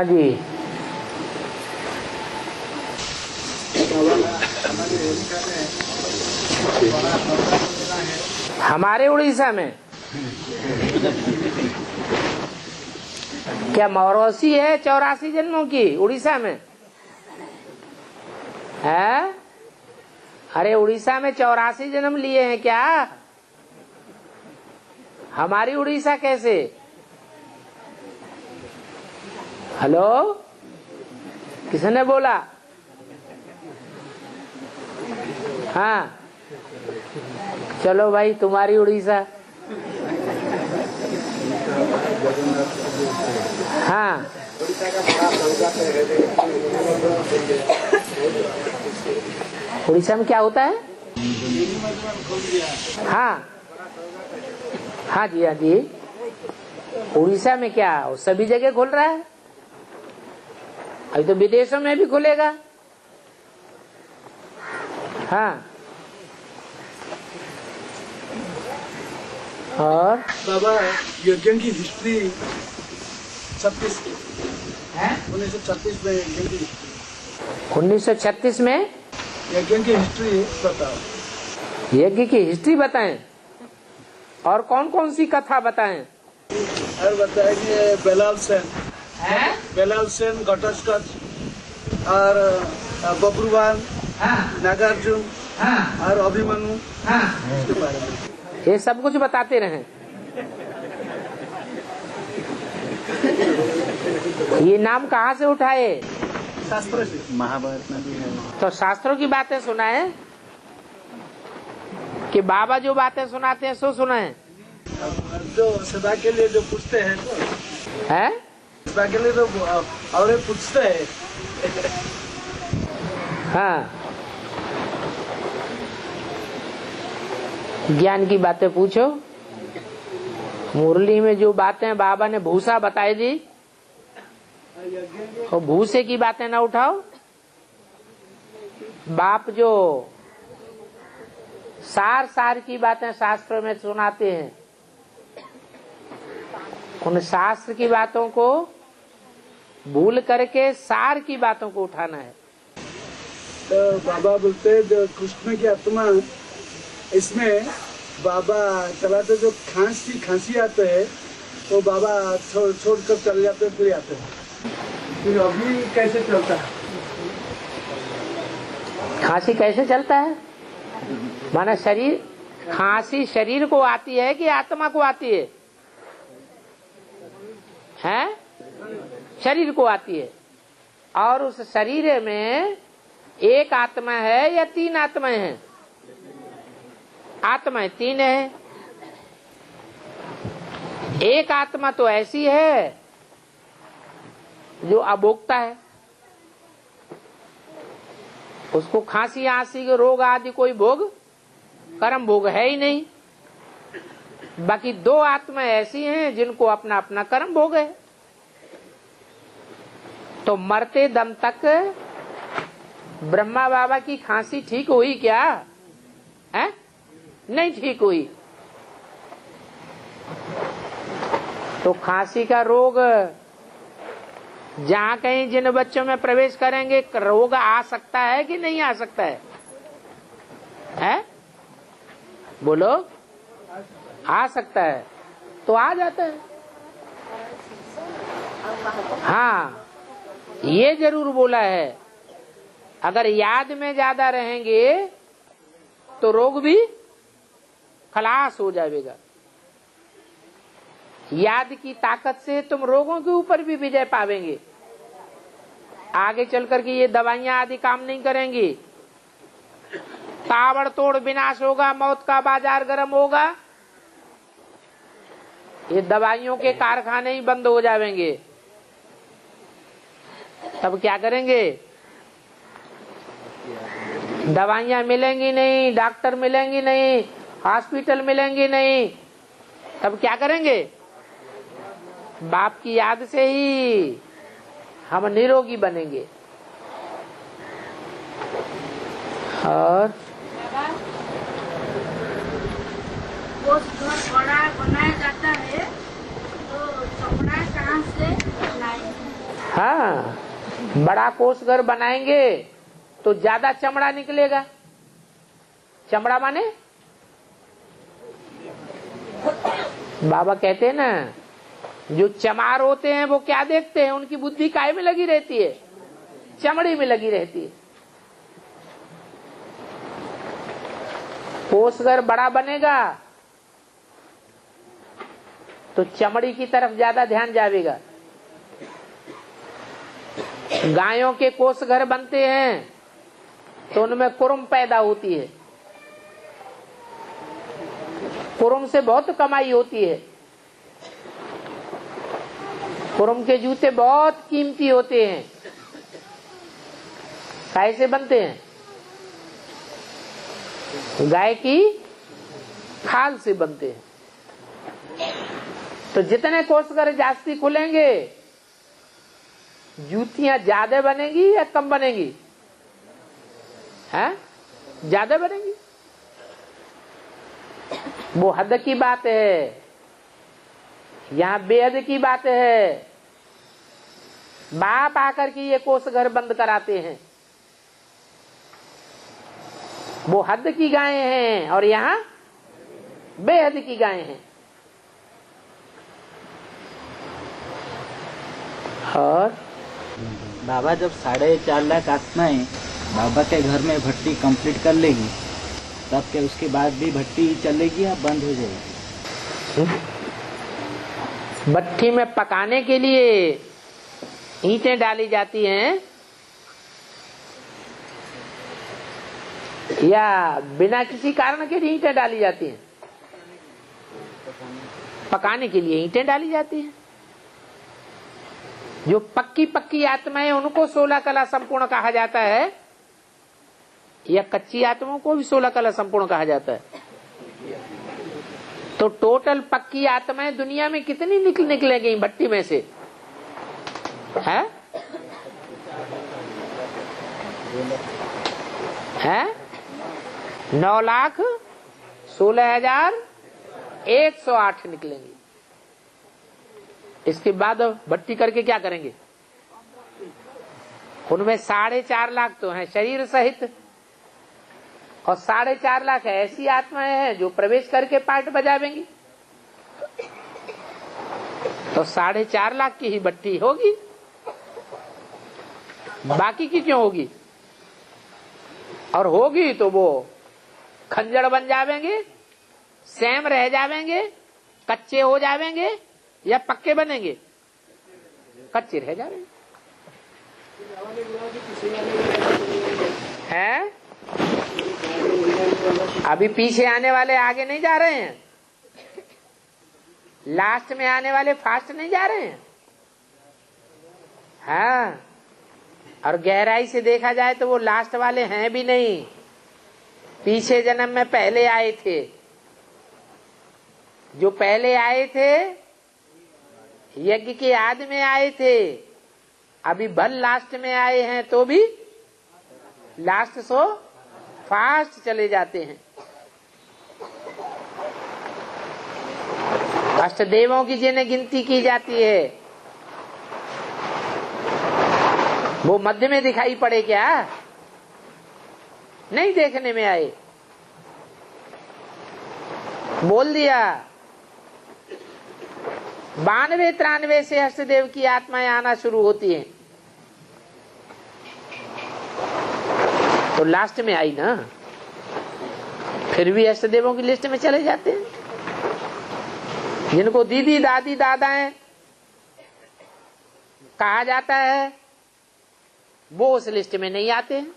हाँ जी। हमारे उड़ीसा में क्या मौरोसी है 84 जन्मों की उड़ीसा में है? अरे उड़ीसा में 84 जन्म लिए हैं क्या? हमारी उड़ीसा कैसे? हेलो, किसने बोला? हाँ चलो भाई, तुम्हारी उड़ीसा। हाँ उड़ीसा में क्या होता है? हाँ हाँ जी, हाँ जी। उड़ीसा में क्या सभी जगह खुल रहा है? अभी तो विदेशों में भी खुलेगा। हाँ, और बाबा यज्ञ की हिस्ट्री 36 है 1936 में यज्ञ की 1936 में यज्ञ की हिस्ट्री बताओ। यज्ञ की हिस्ट्री बताएं, और कौन कौन सी कथा बताएं? और बताएंगे बेलाल सेन घटोत्कच और बब्रुवान, नागार्जुन और अभिमन्यु, इसके बारे में ये सब कुछ बताते रहे। ये नाम कहाँ से उठाए? शास्त्र से, महाभारत में भी है। तो शास्त्रों की बातें सुनाए कि बाबा जो बातें सुनाते हैं सो सुनाए? जो सदा के लिए जो पूछते हैं तो है, सदा के लिए तो और पूछते हैं। हाँ, ज्ञान की बातें पूछो। मुरली में जो बातें बाबा ने भूसा बताई दी, तो भूसे की बातें ना उठाओ। बाप जो सार की बातें शास्त्र में सुनाते हैं, उन शास्त्र की बातों को भूल करके सार की बातों को उठाना है। तो बाबा बोलते हैं जो कृष्ण की आत्मा, इसमें बाबा चलाते जो खांसी आते है तो बाबा छोड़कर चले जाते हैं, फिर आते हैं। फिर अभी कैसे चलता है? खांसी कैसे चलता है? माना शरीर, खांसी शरीर को आती है कि आत्मा को आती है? हैं? शरीर को आती है। और उस शरीर में एक आत्मा है या 3 आत्माएं हैं? आत्माएं 3 है। एक आत्मा तो ऐसी है जो अभोक्ता है, उसको खांसी आंसी के रोग आदि कोई भोग, कर्म भोग है ही नहीं। बाकी 2 आत्माएं ऐसी हैं जिनको अपना अपना कर्म भोग है। तो मरते दम तक ब्रह्मा बाबा की खांसी ठीक हुई क्या? है? नहीं ठीक हुई। तो खांसी का रोग जहां कहीं जिन बच्चों में प्रवेश करेंगे, रोग आ सकता है कि नहीं आ सकता है? हैं? बोलो, आ सकता है तो आ जाता है। हाँ, ये जरूर बोला है, अगर याद में ज्यादा रहेंगे तो रोग भी खलास हो जाएगा। याद की ताकत से तुम रोगों के ऊपर भी विजय पावेंगे। आगे चल करके ये दवाइयां आदि काम नहीं करेंगी, ताबड़तोड़ विनाश होगा, मौत का बाजार गर्म होगा, ये दवाइयों के कारखाने ही बंद हो जाएंगे। तब क्या करेंगे? दवाइयां मिलेंगी नहीं, डॉक्टर मिलेंगी नहीं, हॉस्पिटल मिलेंगी नहीं, तब क्या करेंगे? बाप की याद से ही हम निरोगी बनेंगे। और वो घर बड़ा बनाया जाता है तो कपड़ा कहाँ से लाएंगे? हाँ, बड़ा कोषघर बनाएंगे तो ज्यादा चमड़ा निकलेगा। चमड़ा माने बाबा कहते हैं ना, जो चमार होते हैं वो क्या देखते हैं, उनकी बुद्धि काय में लगी रहती है, चमड़ी में लगी रहती है। कोषघर बड़ा बनेगा तो चमड़ी की तरफ ज्यादा ध्यान जाएगा। गायों के कोषघर बनते हैं तो उनमें कुरुम पैदा होती है, कुरुम से बहुत कमाई होती है। कुरुम के जूते बहुत कीमती होते हैं। कैसे बनते हैं? गाय की खाल से बनते हैं। तो जितने कोषघर जास्ती खुलेंगे, जूतियां ज्यादा बनेगी या कम बनेगी? हैं? ज्यादा बनेगी। वो हद की बात है, यहाँ बेहद की बात है। बाप आकर के ये कोषघर बंद कराते हैं। वो हद की गायें हैं और यहाँ बेहद की गायें हैं। और बाबा जब 4.5 लाख आत्माएं बाबा के घर में भट्टी कंप्लीट कर लेगी, तब के उसके बाद भी भट्टी चलेगी या बंद हो जाएगी? भट्टी में पकाने के लिए ईंटें डाली जाती हैं या बिना किसी कारण के लिए ईंटें डाली जाती हैं? पकाने के लिए ईंटें डाली जाती हैं। जो पक्की पक्की आत्माएं उनको 16 कला संपूर्ण कहा जाता है, या कच्ची आत्माओं को भी 16 कला संपूर्ण कहा जाता है। तो टोटल पक्की आत्माएं दुनिया में कितनी निकलेंगी भट्टी में से? है? 9,16,108 निकलेंगी। इसके बाद भट्टी करके क्या करेंगे? उनमें 4.5 लाख तो हैं शरीर सहित, और 4.5 लाख ऐसी आत्माएं हैं जो प्रवेश करके पार्ट बजावेंगी। तो 4.5 लाख की ही भट्टी होगी, बाकी की क्यों होगी? और होगी तो वो खंजर बन जावेंगे, सेम रह जावेंगे, कच्चे हो जावेंगे या पक्के बनेंगे? कच्चे रह जावेंगे। हैं? अभी पीछे आने वाले आगे नहीं जा रहे हैं, लास्ट में आने वाले फास्ट नहीं जा रहे हैं। हाँ, और गहराई से देखा जाए तो वो लास्ट वाले हैं भी नहीं, पीछे जन्म में पहले आए थे। जो पहले आए थे यज्ञ के आदि में आए थे, अभी भल लास्ट में आए हैं तो भी लास्ट सो फास्ट चले जाते हैं। अष्टदेवों की जिन्हें गिनती की जाती है, वो मध्य में दिखाई पड़े क्या? नहीं देखने में आए। बोल दिया 92-93 से अष्टदेव की आत्माएं आना शुरू होती हैं, तो लास्ट में आई ना, फिर भी अष्टदेवों की लिस्ट में चले जाते हैं। जिनको दीदी दादी दादाएं कहा जाता है वो उस लिस्ट में नहीं आते हैं।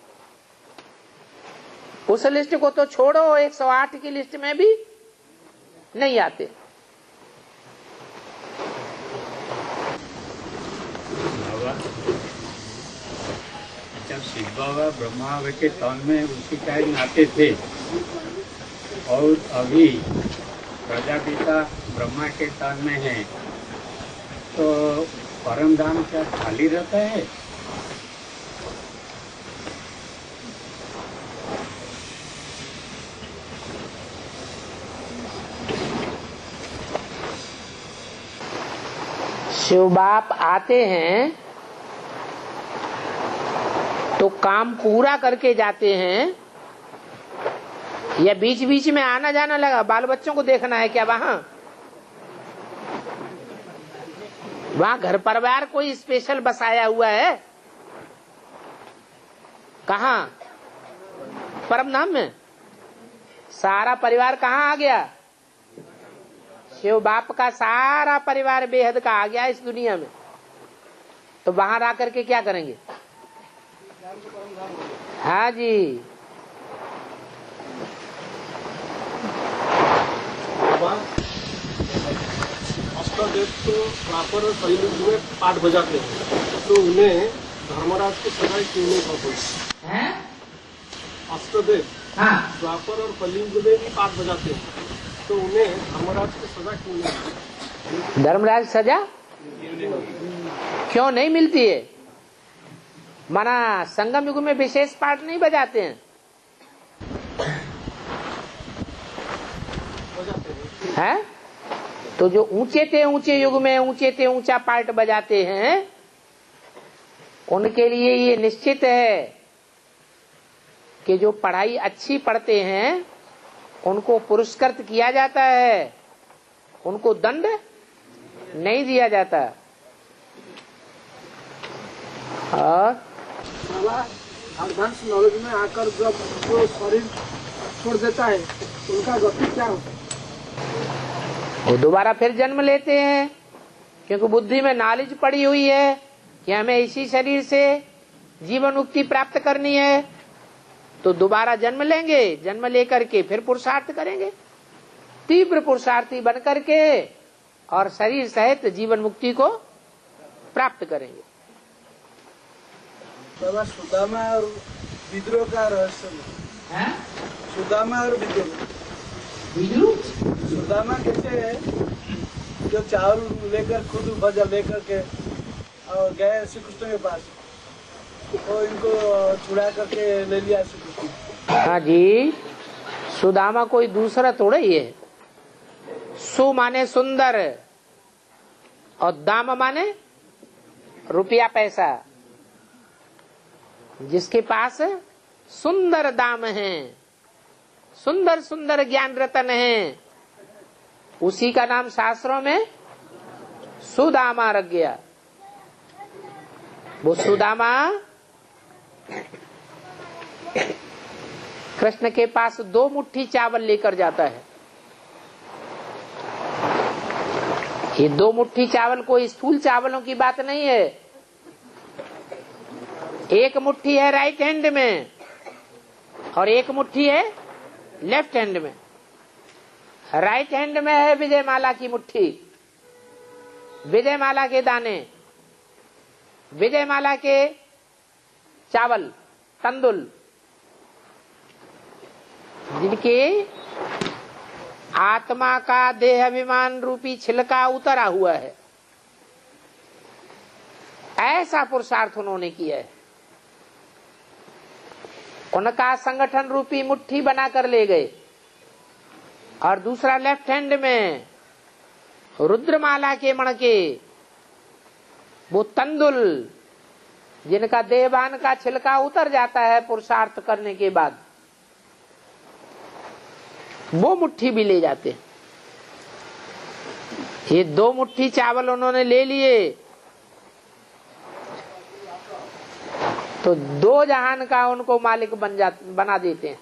उस लिस्ट को तो छोड़ो, 108 की लिस्ट में भी नहीं आते। जब शिव बाबा ब्रह्मा के तन में उसी टाइम आते थे और अभी प्रजापिता ब्रह्मा के तन में है, तो परम धाम क्या खाली रहता है? शिव बाप आते हैं तो काम पूरा करके जाते हैं या बीच बीच में आना जाना लगा? बाल बच्चों को देखना है क्या वहां घर परिवार कोई स्पेशल बसाया हुआ है? कहाँ? परमधाम में सारा परिवार कहाँ आ गया? शिव बाप का सारा परिवार बेहद का आ गया इस दुनिया में। तो बाहर आकर के क्या करेंगे? हाँ जी, अष्टदेव तो प्रॉपर कलियुग में पाठ बजाते हैं, तो उन्हें धर्मराज को सजा क्यों नहीं पहुंची? अष्टदेव द्वापर और कलियुग में भी पाठ बजाते हैं, तो उन्हें धर्मराज को सजा क्यों नहीं? धर्मराज सजा क्यों नहीं मिलती है? माना संगम युग में विशेष पाठ नहीं बजाते हैं? है? तो जो ऊंचे थे ऊंचे युग में ऊंचे थे ऊंचा पाठ बजाते हैं, उनके लिए ये निश्चित है कि जो पढ़ाई अच्छी पढ़ते हैं उनको पुरस्कृत किया जाता है, उनको दंड नहीं दिया जाता। और एडवांस नॉलेज में आकर जब वो शरीर छोड़ देता है उनका गति क्या होता है? वो दोबारा फिर जन्म लेते हैं, क्योंकि बुद्धि में नॉलेज पड़ी हुई है कि हमें इसी शरीर से जीवन मुक्ति प्राप्त करनी है। तो दोबारा जन्म लेंगे, जन्म लेकर के फिर पुरुषार्थ करेंगे, तीव्र पुरुषार्थी बन करके, और शरीर सहित जीवन मुक्ति को प्राप्त करेंगे। बाबा सुदामा और विद्रोह का रहस्य है? सुदामा और विद्रोह, सुदामा कैसे है जो चावल लेकर खुद भजा लेकर के और गए श्री कृष्ण के पास, तो इनको छुड़ा करके ले लिया श्री कृष्ण। हाँ जी, सुदामा कोई दूसरा थोड़ा ही है। सु माने सुंदर और दाम माने रुपया पैसा। जिसके पास सुंदर दाम है, सुंदर सुंदर ज्ञान रतन है, उसी का नाम शास्त्रों में सुदामा रख गया। वो सुदामा कृष्ण के पास 2 मुट्ठी चावल लेकर जाता है। ये 2 मुट्ठी चावल कोई स्थूल चावलों की बात नहीं है। एक मुट्ठी है राइट हैंड में और एक मुट्ठी है लेफ्ट हैंड में। राइट हैंड में है विजयमाला की मुट्ठी, विजयमाला के दाने, विजयमाला के चावल, तंदुल, जिनके आत्मा का देह अभिमान रूपी छिलका उतरा हुआ है। ऐसा पुरुषार्थ उन्होंने किया है। उनका संगठन रूपी मुट्ठी बनाकर ले गए, और दूसरा लेफ्ट हैंड में रुद्रमाला के मणके, वो तंदुल जिनका देहभान का छिलका उतर जाता है पुरुषार्थ करने के बाद, वो मुट्ठी भी ले जाते हैं। ये 2 मुट्ठी चावल उन्होंने ले लिए तो 2 जहान का उनको मालिक बना देते हैं।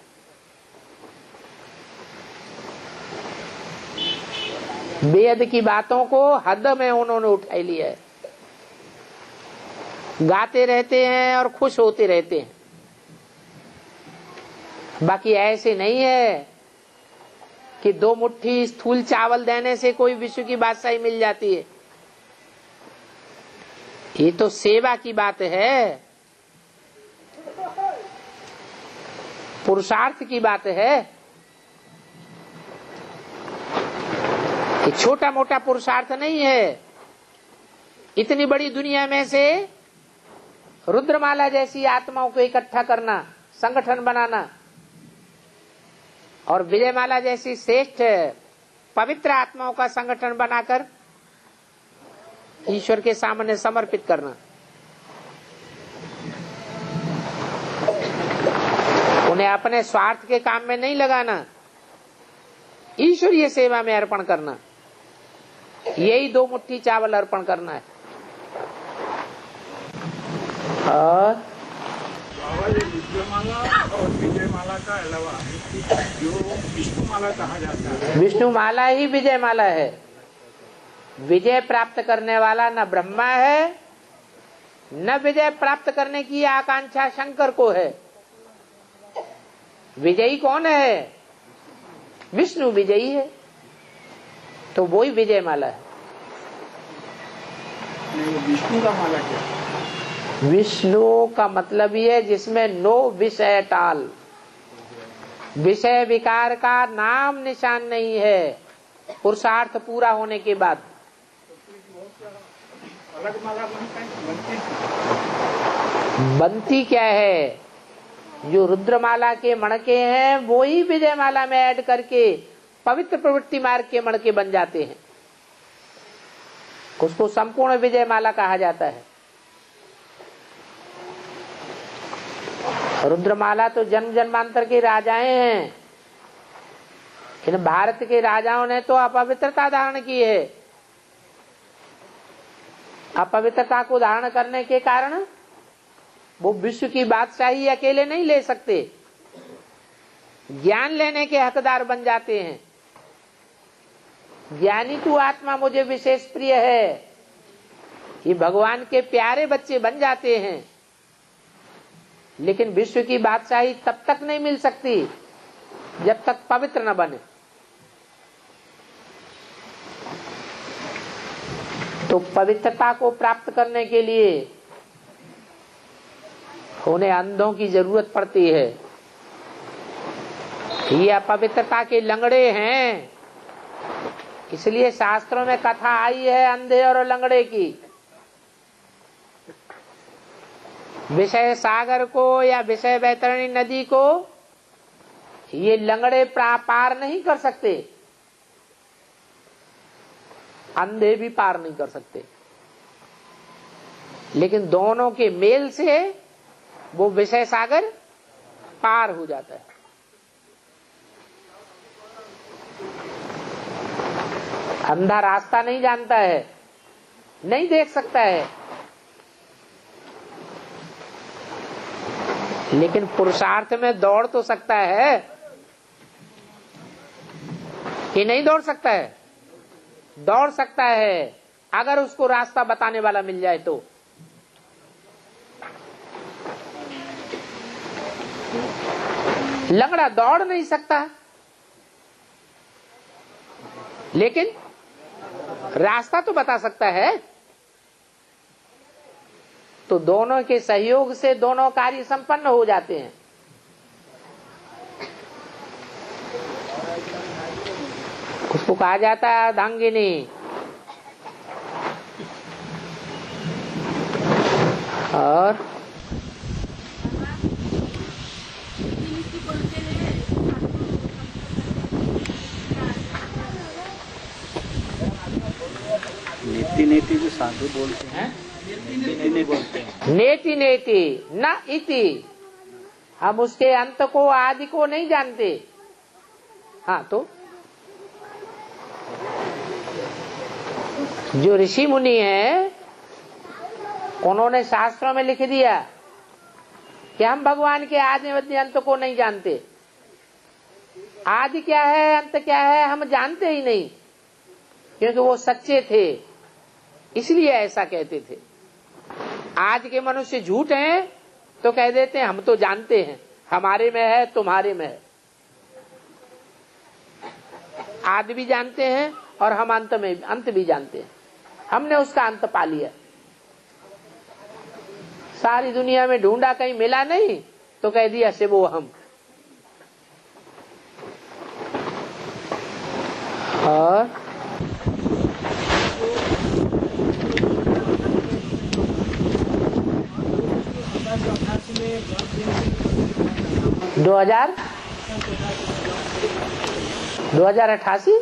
वेद की बातों को हद में उन्होंने उठा लिया है। गाते रहते हैं और खुश होते रहते हैं। बाकी ऐसे नहीं है कि 2 मुट्ठी स्थूल चावल देने से कोई विश्व की बादशाही मिल जाती है। ये तो सेवा की बात है, पुरुषार्थ की बात है। ये छोटा मोटा पुरुषार्थ नहीं है। इतनी बड़ी दुनिया में से रुद्रमाला जैसी आत्माओं को इकट्ठा करना, संगठन बनाना, और विजयमाला जैसी श्रेष्ठ पवित्र आत्माओं का संगठन बनाकर ईश्वर के सामने समर्पित करना, उन्हें अपने स्वार्थ के काम में नहीं लगाना, ईश्वरीय सेवा में अर्पण करना, यही 2 मुट्ठी चावल अर्पण करना है। और बाबा ये रुद्रमाला और विजयमाला का अलावा जो विष्णुमाला कहा जाता है, विष्णुमाला ही विजयमाला है। विजय प्राप्त करने वाला न ब्रह्मा है, न विजय प्राप्त करने की आकांक्षा शंकर को है। विजयी कौन है? विष्णु विजयी है, तो वो ही विजयमाला है। विष्णु का माला क्या? विष्णु का मतलब ये है जिसमें नो विषय टाल, विषय विकार का नाम निशान नहीं है पुरुषार्थ पूरा होने के बाद। अलग माला बनती बनती क्या है? जो रुद्रमाला के मणके हैं वो ही विजयमाला में ऐड करके पवित्र प्रवृत्ति मार्ग के मणके बन जाते हैं। उसको संपूर्ण विजयमाला कहा जाता है। रुद्रमाला तो जन्म जन्मांतर के राजाएं हैं, इन भारत के राजाओं ने तो अपवित्रता धारण की है। अपवित्रता को धारण करने के कारण वो विश्व की बादशाही अकेले नहीं ले सकते, ज्ञान लेने के हकदार बन जाते हैं। ज्ञानी तू आत्मा मुझे विशेष प्रिय है, ये भगवान के प्यारे बच्चे बन जाते हैं। लेकिन विश्व की बादशाही तब तक नहीं मिल सकती जब तक पवित्र न बने। तो पवित्रता को प्राप्त करने के लिए उन्हें अंधों की जरूरत पड़ती है। ये अपवित्रता के लंगड़े हैं, इसलिए शास्त्रों में कथा आई है अंधे और लंगड़े की। विषय सागर को या विषय वैतरणी नदी को ये लंगड़े पार नहीं कर सकते, अंधे भी पार नहीं कर सकते। लेकिन दोनों के मेल से वो विषय सागर पार हो जाता है। अंधा रास्ता नहीं जानता है, नहीं देख सकता है, लेकिन पुरुषार्थ में दौड़ तो सकता है कि नहीं दौड़ सकता है? दौड़ सकता है अगर उसको रास्ता बताने वाला मिल जाए तो। लंगड़ा दौड़ नहीं सकता, लेकिन रास्ता तो बता सकता है। तो दोनों के सहयोग से दोनों कार्य संपन्न हो जाते हैं। उसको कहा जाता है अर्धांगिनी। और नीति नीति जो साधु बोलते हैं, नीति नहीं बोलते हैं। नेति नेति न इति, हम उसके अंत को आदि को नहीं जानते। हाँ, तो जो ऋषि मुनि हैं उन्होंने शास्त्रों में लिख दिया कि हम भगवान के आदि मध्य अंत को नहीं जानते। आदि क्या है, अंत क्या है, हम जानते ही नहीं, क्योंकि वो सच्चे थे इसलिए ऐसा कहते थे। आज के मनुष्य झूठ हैं तो कह देते हैं हम तो जानते हैं, हमारे में है, तुम्हारे में है। आदि भी जानते हैं और हम अंत भी जानते हैं। हमने उसका अंत पा लिया। सारी दुनिया में ढूंढा, कहीं मिला नहीं तो कह दिया से वो हम। और 2088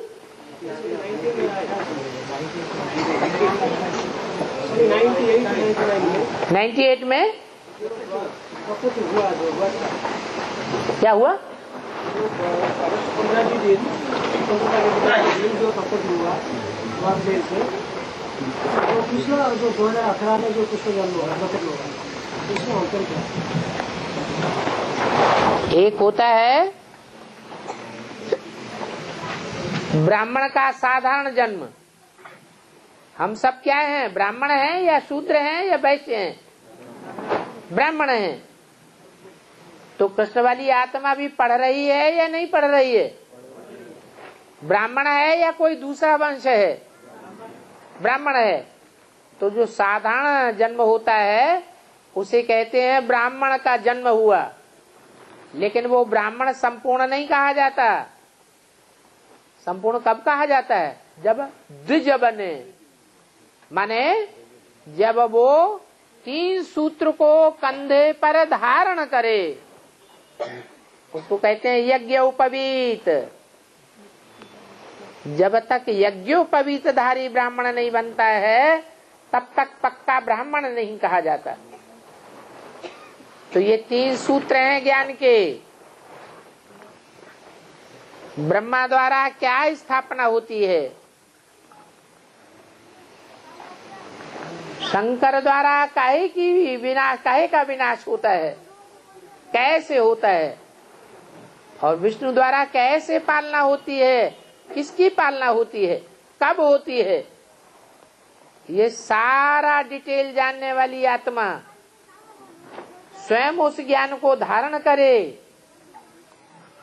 98 में क्या हुआ? तो 15 दिन जो सपोर्ट हुआ से तो पिछला जो 2018 में जो कृष्ण जन्म हुआ सपोर्ट हुआ उसमें अंतर क्या? एक होता है ब्राह्मण का साधारण जन्म। हम सब क्या हैं? ब्राह्मण हैं या शूद्र हैं या वैश्य हैं? ब्राह्मण हैं। तो कृष्ण वाली आत्मा भी पढ़ रही है या नहीं पढ़ रही है? ब्राह्मण है या कोई दूसरा वंश है? ब्राह्मण है। तो जो साधारण जन्म होता है उसे कहते हैं ब्राह्मण का जन्म हुआ। लेकिन वो ब्राह्मण संपूर्ण नहीं कहा जाता। संपूर्ण कब कहा जाता है? जब द्विज बने, माने जब वो 3 सूत्र को कंधे पर धारण करे, उसको कहते हैं यज्ञोपवीत। जब तक यज्ञोपवीतधारी ब्राह्मण नहीं बनता है तब तक पक्का ब्राह्मण नहीं कहा जाता। तो ये 3 सूत्र हैं ज्ञान के। ब्रह्मा द्वारा क्या स्थापना होती है? शंकर द्वारा काहे का विनाश होता है, कैसे होता है? और विष्णु द्वारा कैसे पालना होती है, किसकी पालना होती है, कब होती है? ये सारा डिटेल जानने वाली आत्मा स्वयं उस ज्ञान को धारण करे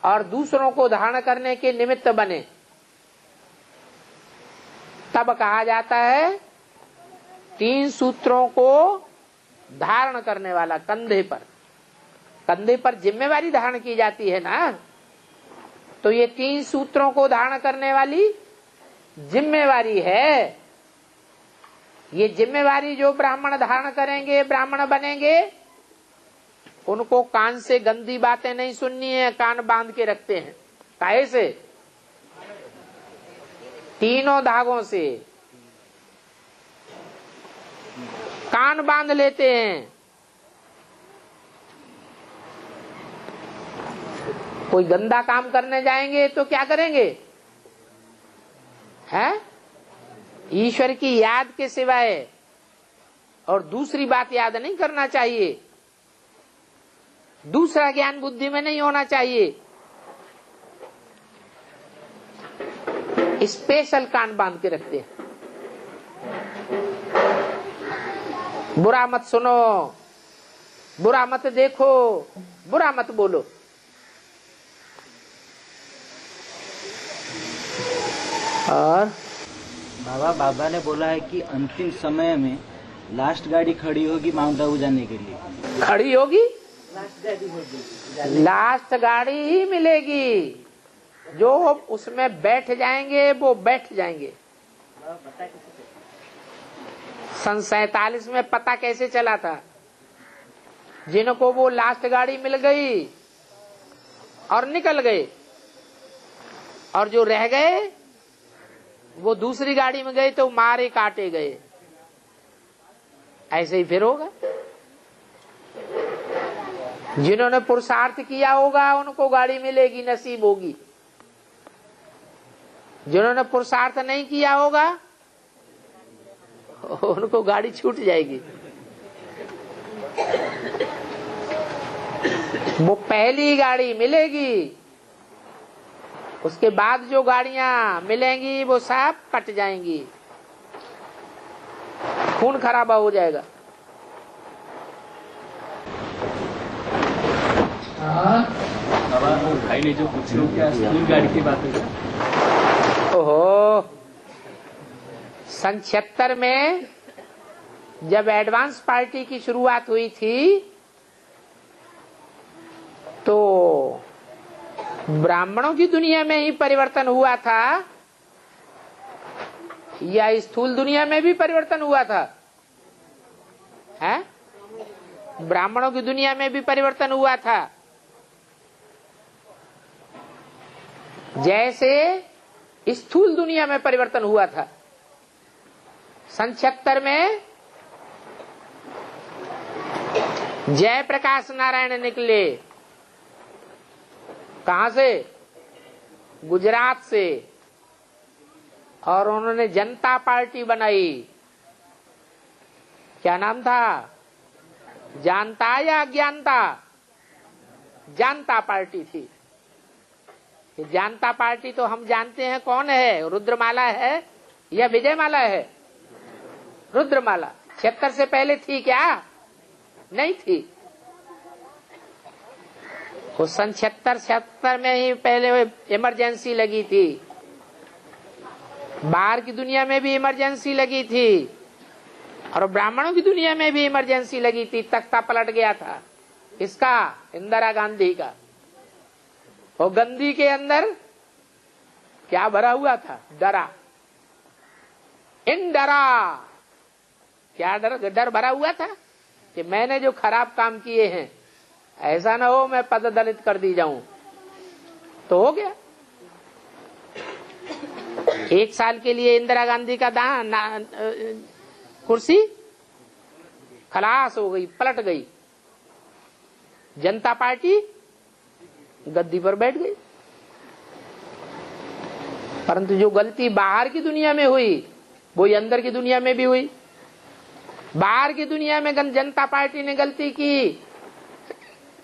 और दूसरों को धारण करने के निमित्त बने, तब कहा जाता है 3 सूत्रों को धारण करने वाला। कंधे पर जिम्मेवारी धारण की जाती है ना, तो ये 3 सूत्रों को धारण करने वाली जिम्मेवारी है। ये जिम्मेवारी जो ब्राह्मण धारण करेंगे, ब्राह्मण बनेंगे, उनको कान से गंदी बातें नहीं सुननी है, कान बांध के रखते हैं। काहे से? 3 धागों से कान बांध लेते हैं। कोई गंदा काम करने जाएंगे तो क्या करेंगे? हैं? ईश्वर की याद के सिवाय और दूसरी बात याद नहीं करना चाहिए, दूसरा ज्ञान बुद्धि में नहीं होना चाहिए। स्पेशल कान बांध के रखते हैं। बुरा मत सुनो, बुरा मत देखो, बुरा मत बोलो। और बाबा ने बोला है कि अंतिम समय में लास्ट गाड़ी खड़ी होगी माउंट आबू जाने के लिए। खड़ी होगी? लास्ट गाड़ी होगी, लास्ट गाड़ी ही मिलेगी। जो उसमें बैठ जाएंगे वो बैठ जाएंगे। सन 47 में पता कैसे चला था? जिनको वो लास्ट गाड़ी मिल गई और निकल गए, और जो रह गए वो दूसरी गाड़ी में गए तो मारे काटे गए। ऐसे ही फिर होगा। जिन्होंने पुरुषार्थ किया होगा उनको गाड़ी मिलेगी, नसीब होगी। जिन्होंने पुरुषार्थ नहीं किया होगा उनको गाड़ी छूट जाएगी। वो पहली गाड़ी मिलेगी, उसके बाद जो गाड़ियां मिलेंगी वो सब कट जाएंगी, खून खराबा हो जाएगा। भाई ने जो पूछ लो क्या स्कूल गाड़ी की बात है? ओहो, सन 76 में जब एडवांस पार्टी की शुरुआत हुई थी तो ब्राह्मणों की दुनिया में ही परिवर्तन हुआ था या स्थूल दुनिया में भी परिवर्तन हुआ था? है? ब्राह्मणों की दुनिया में भी परिवर्तन हुआ था। जैसे स्थूल दुनिया में परिवर्तन हुआ था। सन 76 में जयप्रकाश नारायण निकले, कहां से? गुजरात से। और उन्होंने जनता पार्टी बनाई। क्या नाम था? जानता या अज्ञानता? जानता पार्टी थी। ये जानता पार्टी तो हम जानते हैं कौन है, रुद्रमाला है या विजयमाला है? रुद्रमाला। 76 से पहले थी क्या? नहीं थी। उस सन 76 में ही पहले इमरजेंसी लगी थी। बाहर की दुनिया में भी इमरजेंसी लगी थी और ब्राह्मणों की दुनिया में भी इमरजेंसी लगी थी। तख्ता पलट गया था। इसका? इंदिरा गांधी का। और गंदी के अंदर क्या भरा हुआ था? डरा। इन डरा। क्या डर भरा हुआ था कि मैंने जो खराब काम किए हैं ऐसा ना हो मैं पद दलित कर दी जाऊं। तो हो गया। 1 साल के लिए इंदिरा गांधी का कुर्सी खलास हो गई, पलट गई। जनता पार्टी गद्दी पर बैठ गई। परंतु जो गलती बाहर की दुनिया में हुई वही अंदर की दुनिया में भी हुई। बाहर की दुनिया में जनता पार्टी ने गलती की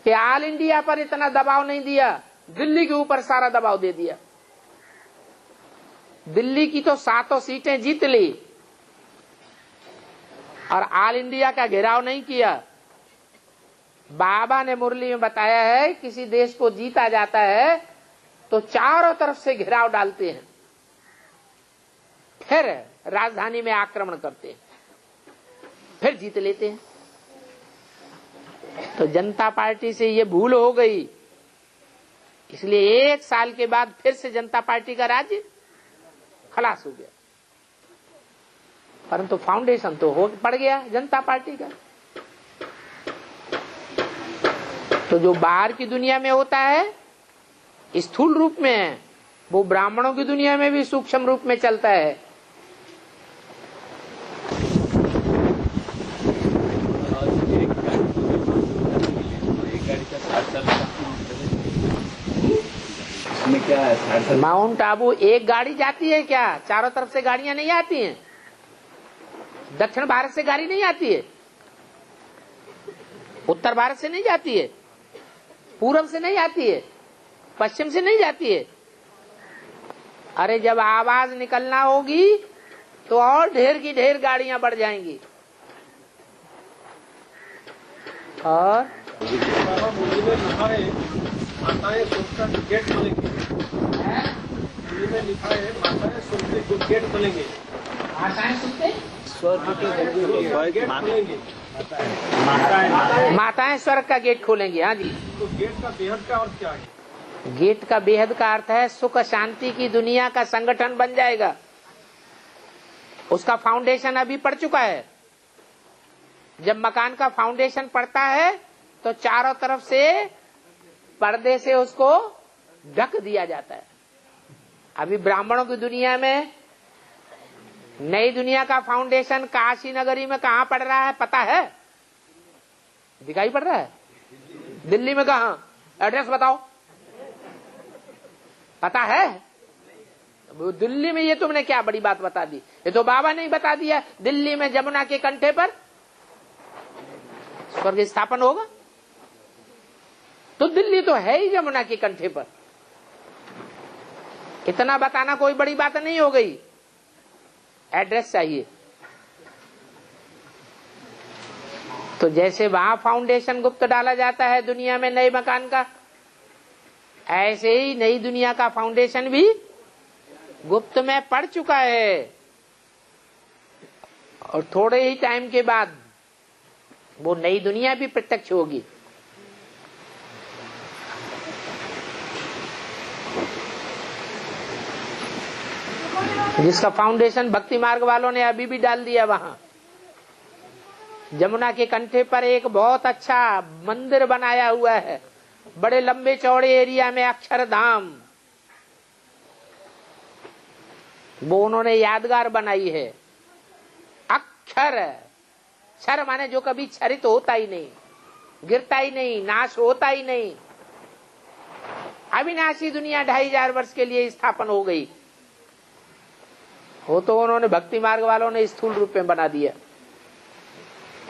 कि ऑल इंडिया पर इतना दबाव नहीं दिया, दिल्ली के ऊपर सारा दबाव दे दिया। दिल्ली की तो 7 सीटें जीत ली और ऑल इंडिया का घेराव नहीं किया। बाबा ने मुरली में बताया है किसी देश को जीता जाता है तो चारों तरफ से घेराव डालते हैं, फिर राजधानी में आक्रमण करते हैं, फिर जीत लेते हैं। तो जनता पार्टी से ये भूल हो गई, इसलिए 1 साल के बाद फिर से जनता पार्टी का राज्य खलास हो गया। परंतु फाउंडेशन तो हो पड़ गया जनता पार्टी का। तो जो बाहर की दुनिया में होता है स्थूल रूप में है, वो ब्राह्मणों की दुनिया में भी सूक्ष्म रूप में चलता है। क्या है? माउंट आबू एक गाड़ी जाती है क्या? चारों तरफ से गाड़ियां नहीं आती हैं। दक्षिण भारत से गाड़ी नहीं आती है, उत्तर भारत से नहीं जाती है, पूरब से नहीं आती है, पश्चिम से नहीं जाती है। अरे जब आवाज निकलना होगी तो और ढेर की ढेर गाड़ियां बढ़ जाएंगी। और मुरली में लिखा है माताएं स्वर्ग का गेट खोलेंगे। मुरली में लिखा है माताएं स्वर्ग के गेट खोलेंगे। आशाएं सुनते स्वर्ग के गेट खोलेंगे। माताएं स्वर्ग का गेट खोलेंगी। हाँ जी। तो गेट का बेहद का अर्थ क्या है? गेट का बेहद का अर्थ है सुख शांति की दुनिया का संगठन बन जाएगा। उसका फाउंडेशन अभी पड़ चुका है। जब मकान का फाउंडेशन पड़ता है तो चारों तरफ से पर्दे से उसको ढक दिया जाता है। अभी ब्राह्मणों की दुनिया में नई दुनिया का फाउंडेशन काशी नगरी में कहां पड़ रहा है पता है? दिखाई पड़ रहा है? दिल्ली में कहां? एड्रेस बताओ, पता है? दिल्ली में ये तुमने क्या बड़ी बात बता दी? ये तो बाबा ने ही बता दिया। दिल्ली में जमुना के कंठे पर स्वर्ग स्थापन होगा। तो दिल्ली तो है ही जमुना के कंठे पर। इतना बताना कोई बड़ी बात नहीं हो गई। एड्रेस चाहिए। तो जैसे वहां फाउंडेशन गुप्त डाला जाता है दुनिया में नए मकान का, ऐसे ही नई दुनिया का फाउंडेशन भी गुप्त में पड़ चुका है। और थोड़े ही टाइम के बाद वो नई दुनिया भी प्रत्यक्ष होगी। जिसका फाउंडेशन भक्ति मार्ग वालों ने अभी भी डाल दिया। वहां जमुना के कंठे पर एक बहुत अच्छा मंदिर बनाया हुआ है, बड़े लंबे चौड़े एरिया में, अक्षरधाम। वो उन्होंने यादगार बनाई है। अक्षर, क्षर माने जो कभी क्षरित होता ही नहीं, गिरता ही नहीं, नाश होता ही नहीं। अविनाशी दुनिया 2500 वर्ष के लिए स्थापन हो गई। वो तो उन्होंने भक्ति मार्ग वालों ने स्थूल रूप में बना दिया,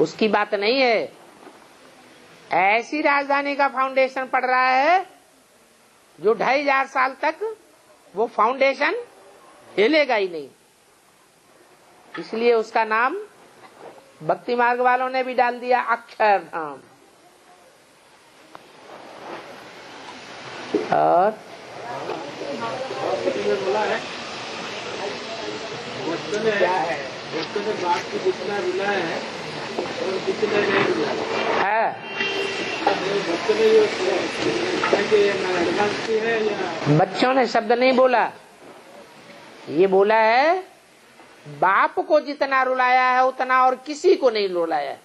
उसकी बात नहीं है। ऐसी राजधानी का फाउंडेशन पड़ रहा है जो 2500 साल तक वो फाउंडेशन हिलेगा ही नहीं। इसलिए उसका नाम भक्ति मार्ग वालों ने भी डाल दिया अक्षरधाम। और क्या है बच्चों ने बाप की जितना रुला है और जितना नहीं रुला है, बच्चों ने ये है या बच्चों ने शब्द नहीं बोला, ये बोला है बाप को जितना रुलाया है उतना और किसी को नहीं रुलाया है।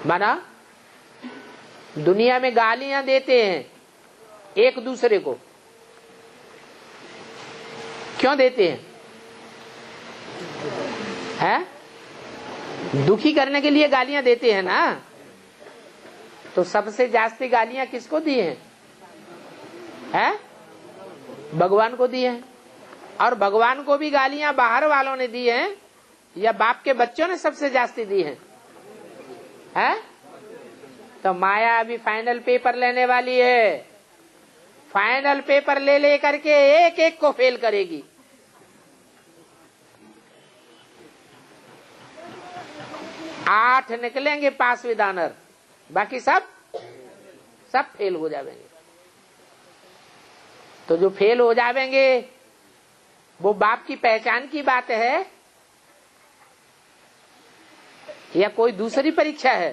माना दुनिया में गालियां देते हैं एक दूसरे को, क्यों देते हैं? दुखी करने के लिए गालियां देते हैं ना। तो सबसे जास्ती गालियां किसको दी हैं? भगवान को दी हैं। और भगवान को भी गालियां बाहर वालों ने दी हैं या बाप के बच्चों ने सबसे जास्ती दी हैं? तो माया अभी फाइनल पेपर लेने वाली है। फाइनल पेपर ले करके एक एक को फेल करेगी। आठ निकलेंगे पास विद ऑनर, बाकी सब फेल हो जाएंगे। तो जो फेल हो जाएंगे वो बाप की पहचान की बात है या कोई दूसरी परीक्षा है?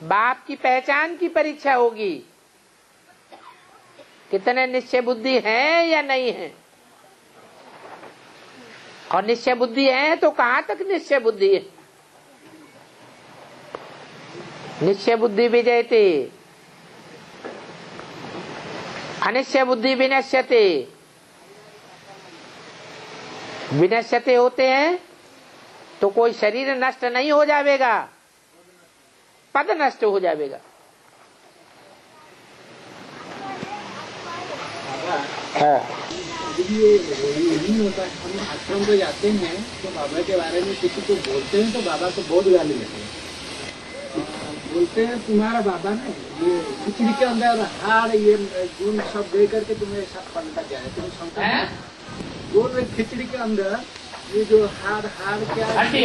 बाप की पहचान की परीक्षा होगी, कितने निश्चय बुद्धि है या नहीं है। और निश्चय बुद्धि है तो कहां तक निश्चय बुद्धि है? निश्चय बुद्धि विजयते, अनिश्चय बुद्धि विनश्यते। विनश्यते होते हैं तो कोई शरीर नष्ट नहीं हो जाएगा, पद नष्ट हो जाएगा। ये नहीं होता। हम आश्रम पे जाते हैं तो बाबा के बारे में किसी को बोलते हैं तो बाबा को बहुत गाली देते हैं। बोलते हैं तुम्हारा बाबा ने ये खिचड़ी के अंदर हाड़ ये गुण सब दे करके तुम्हें ऐसा पलटा गया है। तुम शंकर बोल रहे खिचड़ी के अंदर ये जो हाड़ क्या हड्डी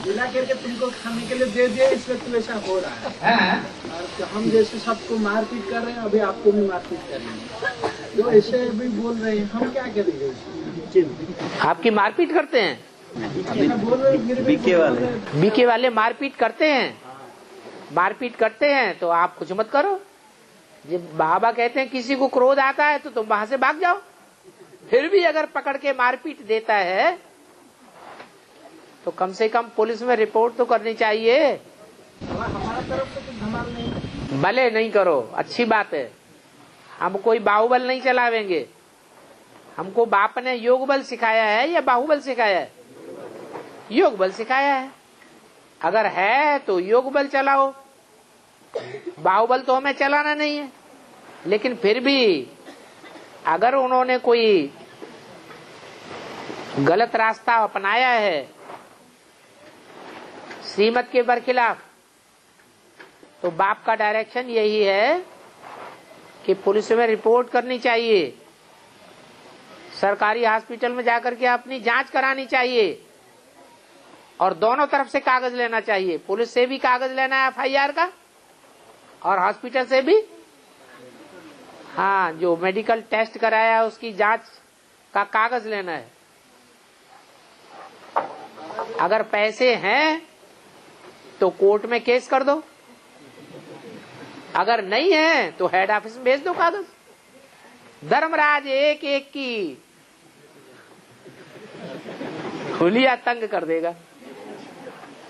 मिला करके तुमको खाने के लिए दे दिया, इसलिए तुम ऐसा हो रहा है। और हम जैसे सबको मारपीट कर रहे हैं, अभी आपको भी मारपीट कर रहे हैं, तो ऐसे भी बोल रहे हैं। हम क्या करेंगे? आपकी मारपीट करते हैं? बोल रहे बीके वाले मारपीट करते हैं। मारपीट करते हैं तो आप कुछ मत करो। जब बाबा कहते हैं किसी को क्रोध आता है तो तुम वहां से भाग जाओ। फिर भी अगर पकड़ के मारपीट देता है तो कम से कम पुलिस में रिपोर्ट तो करनी चाहिए। हमारा तरफ से कुछ धमाल नहीं। भले नहीं करो, अच्छी बात है। हम कोई बाहुबल नहीं चलावेंगे। हमको बाप ने योग बल सिखाया है या बाहुबल सिखाया है? योग बल सिखाया है। अगर है तो योग बल चलाओ, बाहुबल तो हमें चलाना नहीं है। लेकिन फिर भी अगर उन्होंने कोई गलत रास्ता अपनाया है श्रीमत के बरखिलाफ, तो बाप का डायरेक्शन यही है कि पुलिस में रिपोर्ट करनी चाहिए, सरकारी हॉस्पिटल में जाकर के अपनी जांच करानी चाहिए और दोनों तरफ से कागज लेना चाहिए। पुलिस से भी कागज लेना है FIR का और हॉस्पिटल से भी। हाँ, जो मेडिकल टेस्ट कराया है उसकी जांच का कागज लेना है। अगर पैसे हैं तो कोर्ट में केस कर दो, अगर नहीं है तो हेड ऑफिस में भेज दो कागज। धर्मराज एक एक की हुलिया तंग कर देगा,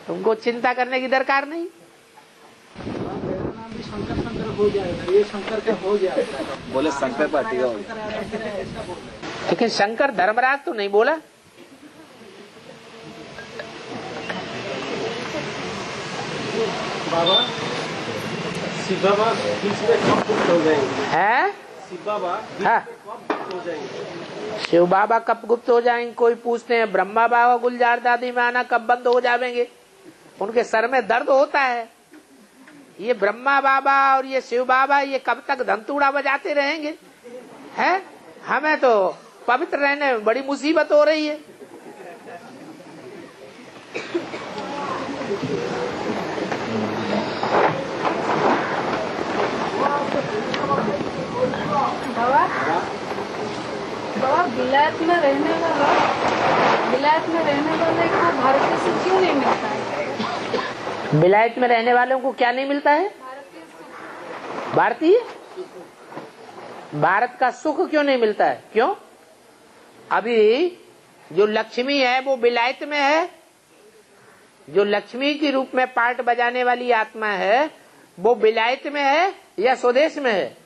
तुमको चिंता करने की दरकार नहीं। शंकर हो जाएगा, ये शंकर का हो जाएगा। बोले शंकर पार्टी का हो गया। लेकिन शंकर धर्मराज तो नहीं बोला। बाबा शिव बाबा बीच में कब गुप्त हो जाएंगे? हैं? शिव बाबा बीच हाँ। में कब गुप्त हो जाएंगे? शिव बाबा कब गुप्त हो जाएंगे? कोई पूछते हैं ब्रह्मा बाबा गुलजार दादी में आना कब बंद हो जाएंगे? उनके सर में दर्द होता है। ये ब्रह्मा बाबा और ये शिव बाबा ये कब तक धंतूड़ा बजाते रहेंगे? हैं? हमें तो पवित्र रहने में बड़ी मुसीबत हो रही है। बाबा विलायत में रहने वाले को भारतीय से क्यों नहीं मिलता है? विलायत में रहने वालों को क्या नहीं मिलता है? भारतीय भारत का सुख क्यों नहीं मिलता है? क्यों? अभी जो लक्ष्मी है वो विलायत में है। जो लक्ष्मी के रूप में पार्ट बजाने वाली आत्मा है वो विलायत में है या स्वदेश में है?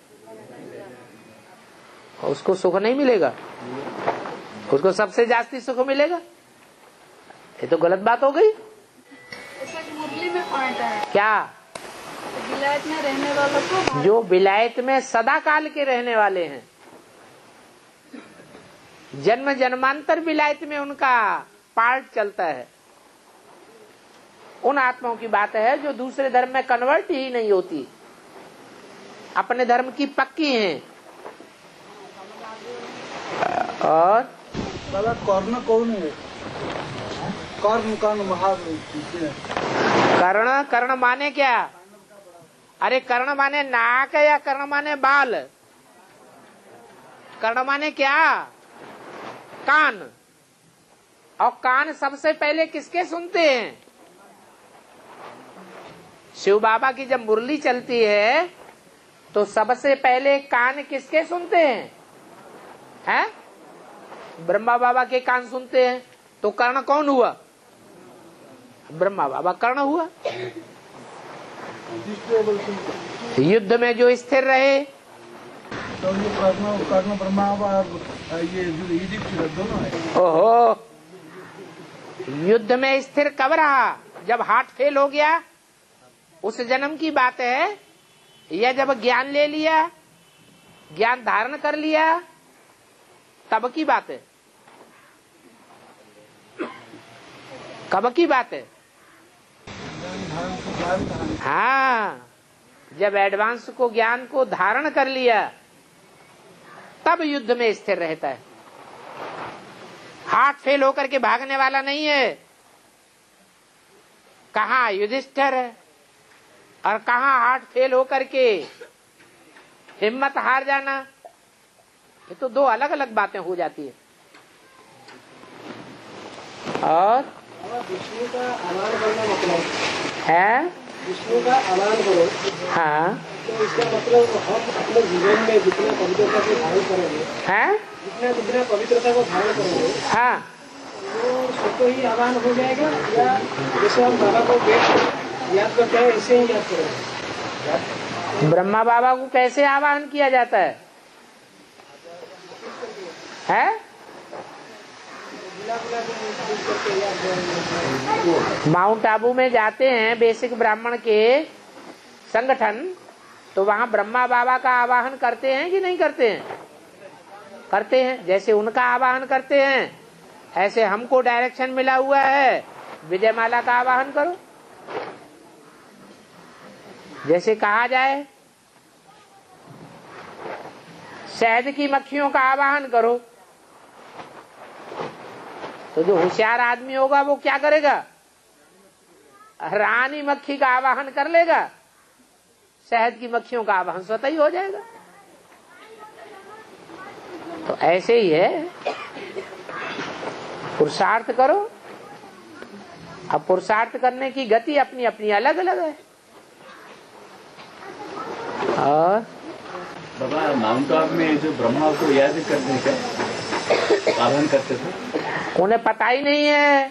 उसको सुख नहीं मिलेगा, उसको सबसे जास्ती सुख मिलेगा। ये तो गलत बात हो गई। मुरली में पॉइंट है क्या? विलायत में रहने वालों को जो विलायत में सदा काल के रहने वाले हैं, जन्म जन्मांतर विलायत में उनका पार्ट चलता है, उन आत्माओं की बात है जो दूसरे धर्म में कन्वर्ट ही नहीं होती, अपने धर्म की पक्की हैं। और बाबा कर्ण कौन है? कर्ण कर्ण माने क्या? अरे कर्ण माने नाक या कर्ण माने बाल? कर्ण माने क्या? कान। और कान सबसे पहले किसके सुनते हैं? शिव बाबा की जब मुरली चलती है तो सबसे पहले कान किसके सुनते हैं? हैं? ब्रह्मा बाबा के कान सुनते हैं। तो कर्ण कौन हुआ? ब्रह्मा बाबा कर्ण हुआ। युद्ध में जो स्थिर रहे, तो ये कर्ण ब्रह्मा ये दोनों है। ओहो, युद्ध में स्थिर कब रहा? जब हार्ट फेल हो गया, उस जन्म की बात है, या जब ज्ञान ले लिया, ज्ञान धारण कर लिया, तब की बात है? कब की बात है? हाँ, जब एडवांस को ज्ञान को धारण कर लिया तब युद्ध में स्थिर रहता है। हार्ट फेल होकर के भागने वाला नहीं है। कहाँ युधिष्ठिर है और कहाँ हार्ट फेल होकर के हिम्मत हार जाना। ये तो दो अलग अलग बातें हो जाती है। और विष्णु का आनंद बनना मतलब है, विष्णु का आनंद बनो। हाँ, तो इसका मतलब हम अपने जीवन में जितना पवित्रता को धारण करेंगे, है, जितना पवित्रता को धारण करेंगे, हाँ, वो सबको ही आनंद हो जाएगा, या जैसे हम बाबा को याद करते हैं ऐसे ही याद करेंगे? ब्रह्मा बाबा को कैसे आवाहन किया जाता है? है? माउंट आबू में जाते हैं बेसिक ब्राह्मण के संगठन, तो वहाँ ब्रह्मा बाबा का आवाहन करते हैं कि नहीं करते हैं? करते हैं। जैसे उनका आवाहन करते हैं, ऐसे हमको डायरेक्शन मिला हुआ है, विजयमाला का आवाहन करो। जैसे कहा जाए शहद की मक्खियों का आवाहन करो, तो जो होशियार आदमी होगा वो क्या करेगा? रानी मक्खी का आवाहन कर लेगा, शहद की मक्खियों का आवाहन स्वतः ही हो जाएगा। तो ऐसे ही है, पुरुषार्थ करो। अब पुरुषार्थ करने की गति अपनी अपनी अलग अलग है। और बाबा माउंट आबू में जो ब्रह्मा को याद करने का आह्वान करते थे, उन्हें पता ही नहीं है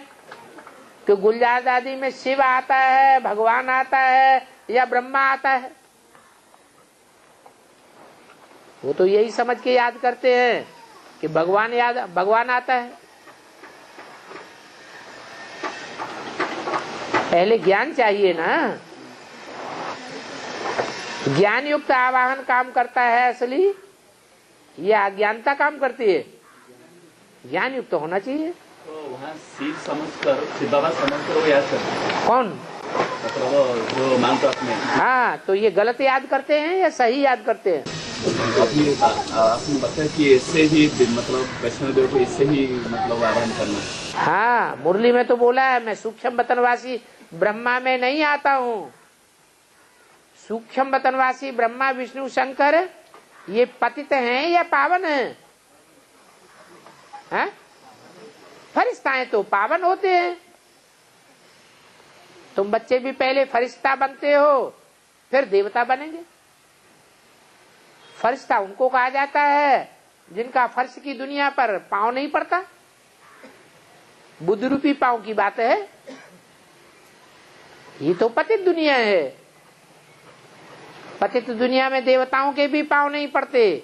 कि गुलजार दादी में शिव आता है, भगवान आता है या ब्रह्मा आता है। वो तो यही समझ के याद करते हैं कि भगवान आता है। पहले ज्ञान चाहिए ना। ज्ञान युक्त आवाहन काम करता है असली, या अज्ञानता काम करती है? ज्ञान युक्त होना चाहिए। तो वहाँ सीध समझकर, शिव बाबा समझकर वो याद करते हैं। कौन? मतलब वो जो मानता अपने। हाँ, तो ये गलत याद करते हैं या सही याद करते हैं? आपने बताया कि इससे ही मतलब वैष्णव देव को इससे ही मतलब आह्वान करना। हाँ, मुरली में तो बोला है, मैं सूक्ष्म वतनवासी ब्रह्मा में नहीं आता हूँ। सूक्ष्म वतनवासी ब्रह्मा विष्णु शंकर ये पतित हैं या पावन हैं? है? फरिश्ताएं तो पावन होते हैं। तुम बच्चे भी पहले फरिश्ता बनते हो, फिर देवता बनेंगे। फरिश्ता उनको कहा जाता है जिनका फर्श की दुनिया पर पांव नहीं पड़ता। बुद्ध रूपी पांव की बात है। ये तो पतित दुनिया है। पतित दुनिया में देवताओं के भी पांव नहीं पड़ते,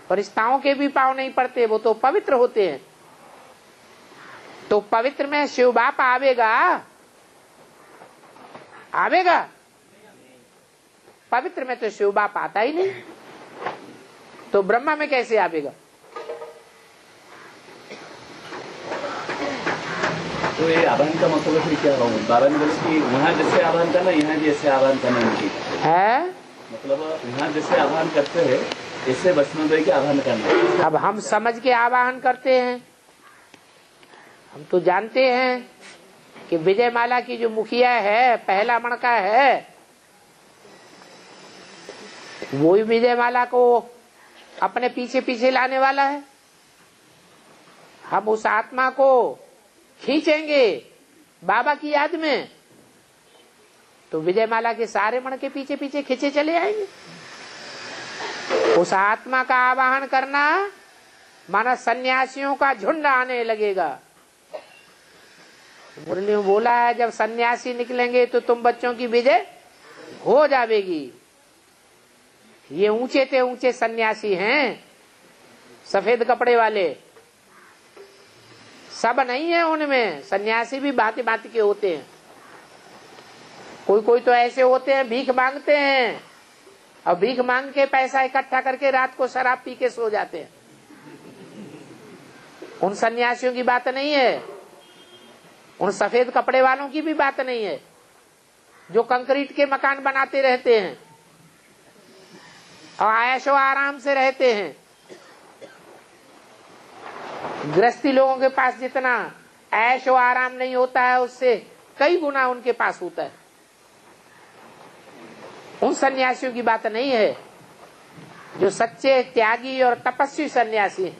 फरिश्ताओं के भी पांव नहीं पड़ते, वो तो पवित्र होते हैं। तो पवित्र में शिव बाप आवेगा? आवेगा? पवित्र में तो शिव बाप आता ही नहीं, तो ब्रह्मा में कैसे आवेगा? तो ये आह्वान का मतलब फिर क्या होगा? बाबा ने बोला कि वहाँ जैसे आह्वान करना, यहाँ भी ऐसे आह्वान करना नहीं है। मतलब वहाँ जैसे आह्वान करते हैं ऐसे वैष्णव देव के आह्वान करना। अब हम समझ के आवाहन करते हैं। हम तो जानते हैं कि विजयमाला की जो मुखिया है, पहला मणका है, वो ही विजयमाला को अपने पीछे पीछे लाने वाला है। हम उस आत्मा को खींचेंगे बाबा की याद में, तो विजयमाला के सारे मणके पीछे पीछे खींचे चले आएंगे। उस आत्मा का आवाहन करना माना सन्यासियों का झुंड आने लगेगा। मुरली में बोला है, जब सन्यासी निकलेंगे तो तुम बच्चों की विजय हो जाएगी। ये ऊंचे से ऊंचे सन्यासी हैं, सफेद कपड़े वाले, सब नहीं है उनमें। सन्यासी भी भांति भांति के होते हैं। कोई कोई तो ऐसे होते हैं भीख मांगते हैं, और भीख मांग के पैसा इकट्ठा करके रात को शराब पी के सो जाते हैं। उन सन्यासियों की बात नहीं है, उन सफेद कपड़े वालों की भी बात नहीं है, जो कंक्रीट के मकान बनाते रहते हैं और आयशो आराम से रहते हैं। गृहस्थी लोगों के पास जितना ऐशो आराम नहीं होता है, उससे कई गुना उनके पास होता है। उन सन्यासियों की बात नहीं है, जो सच्चे त्यागी और तपस्वी सन्यासी हैं।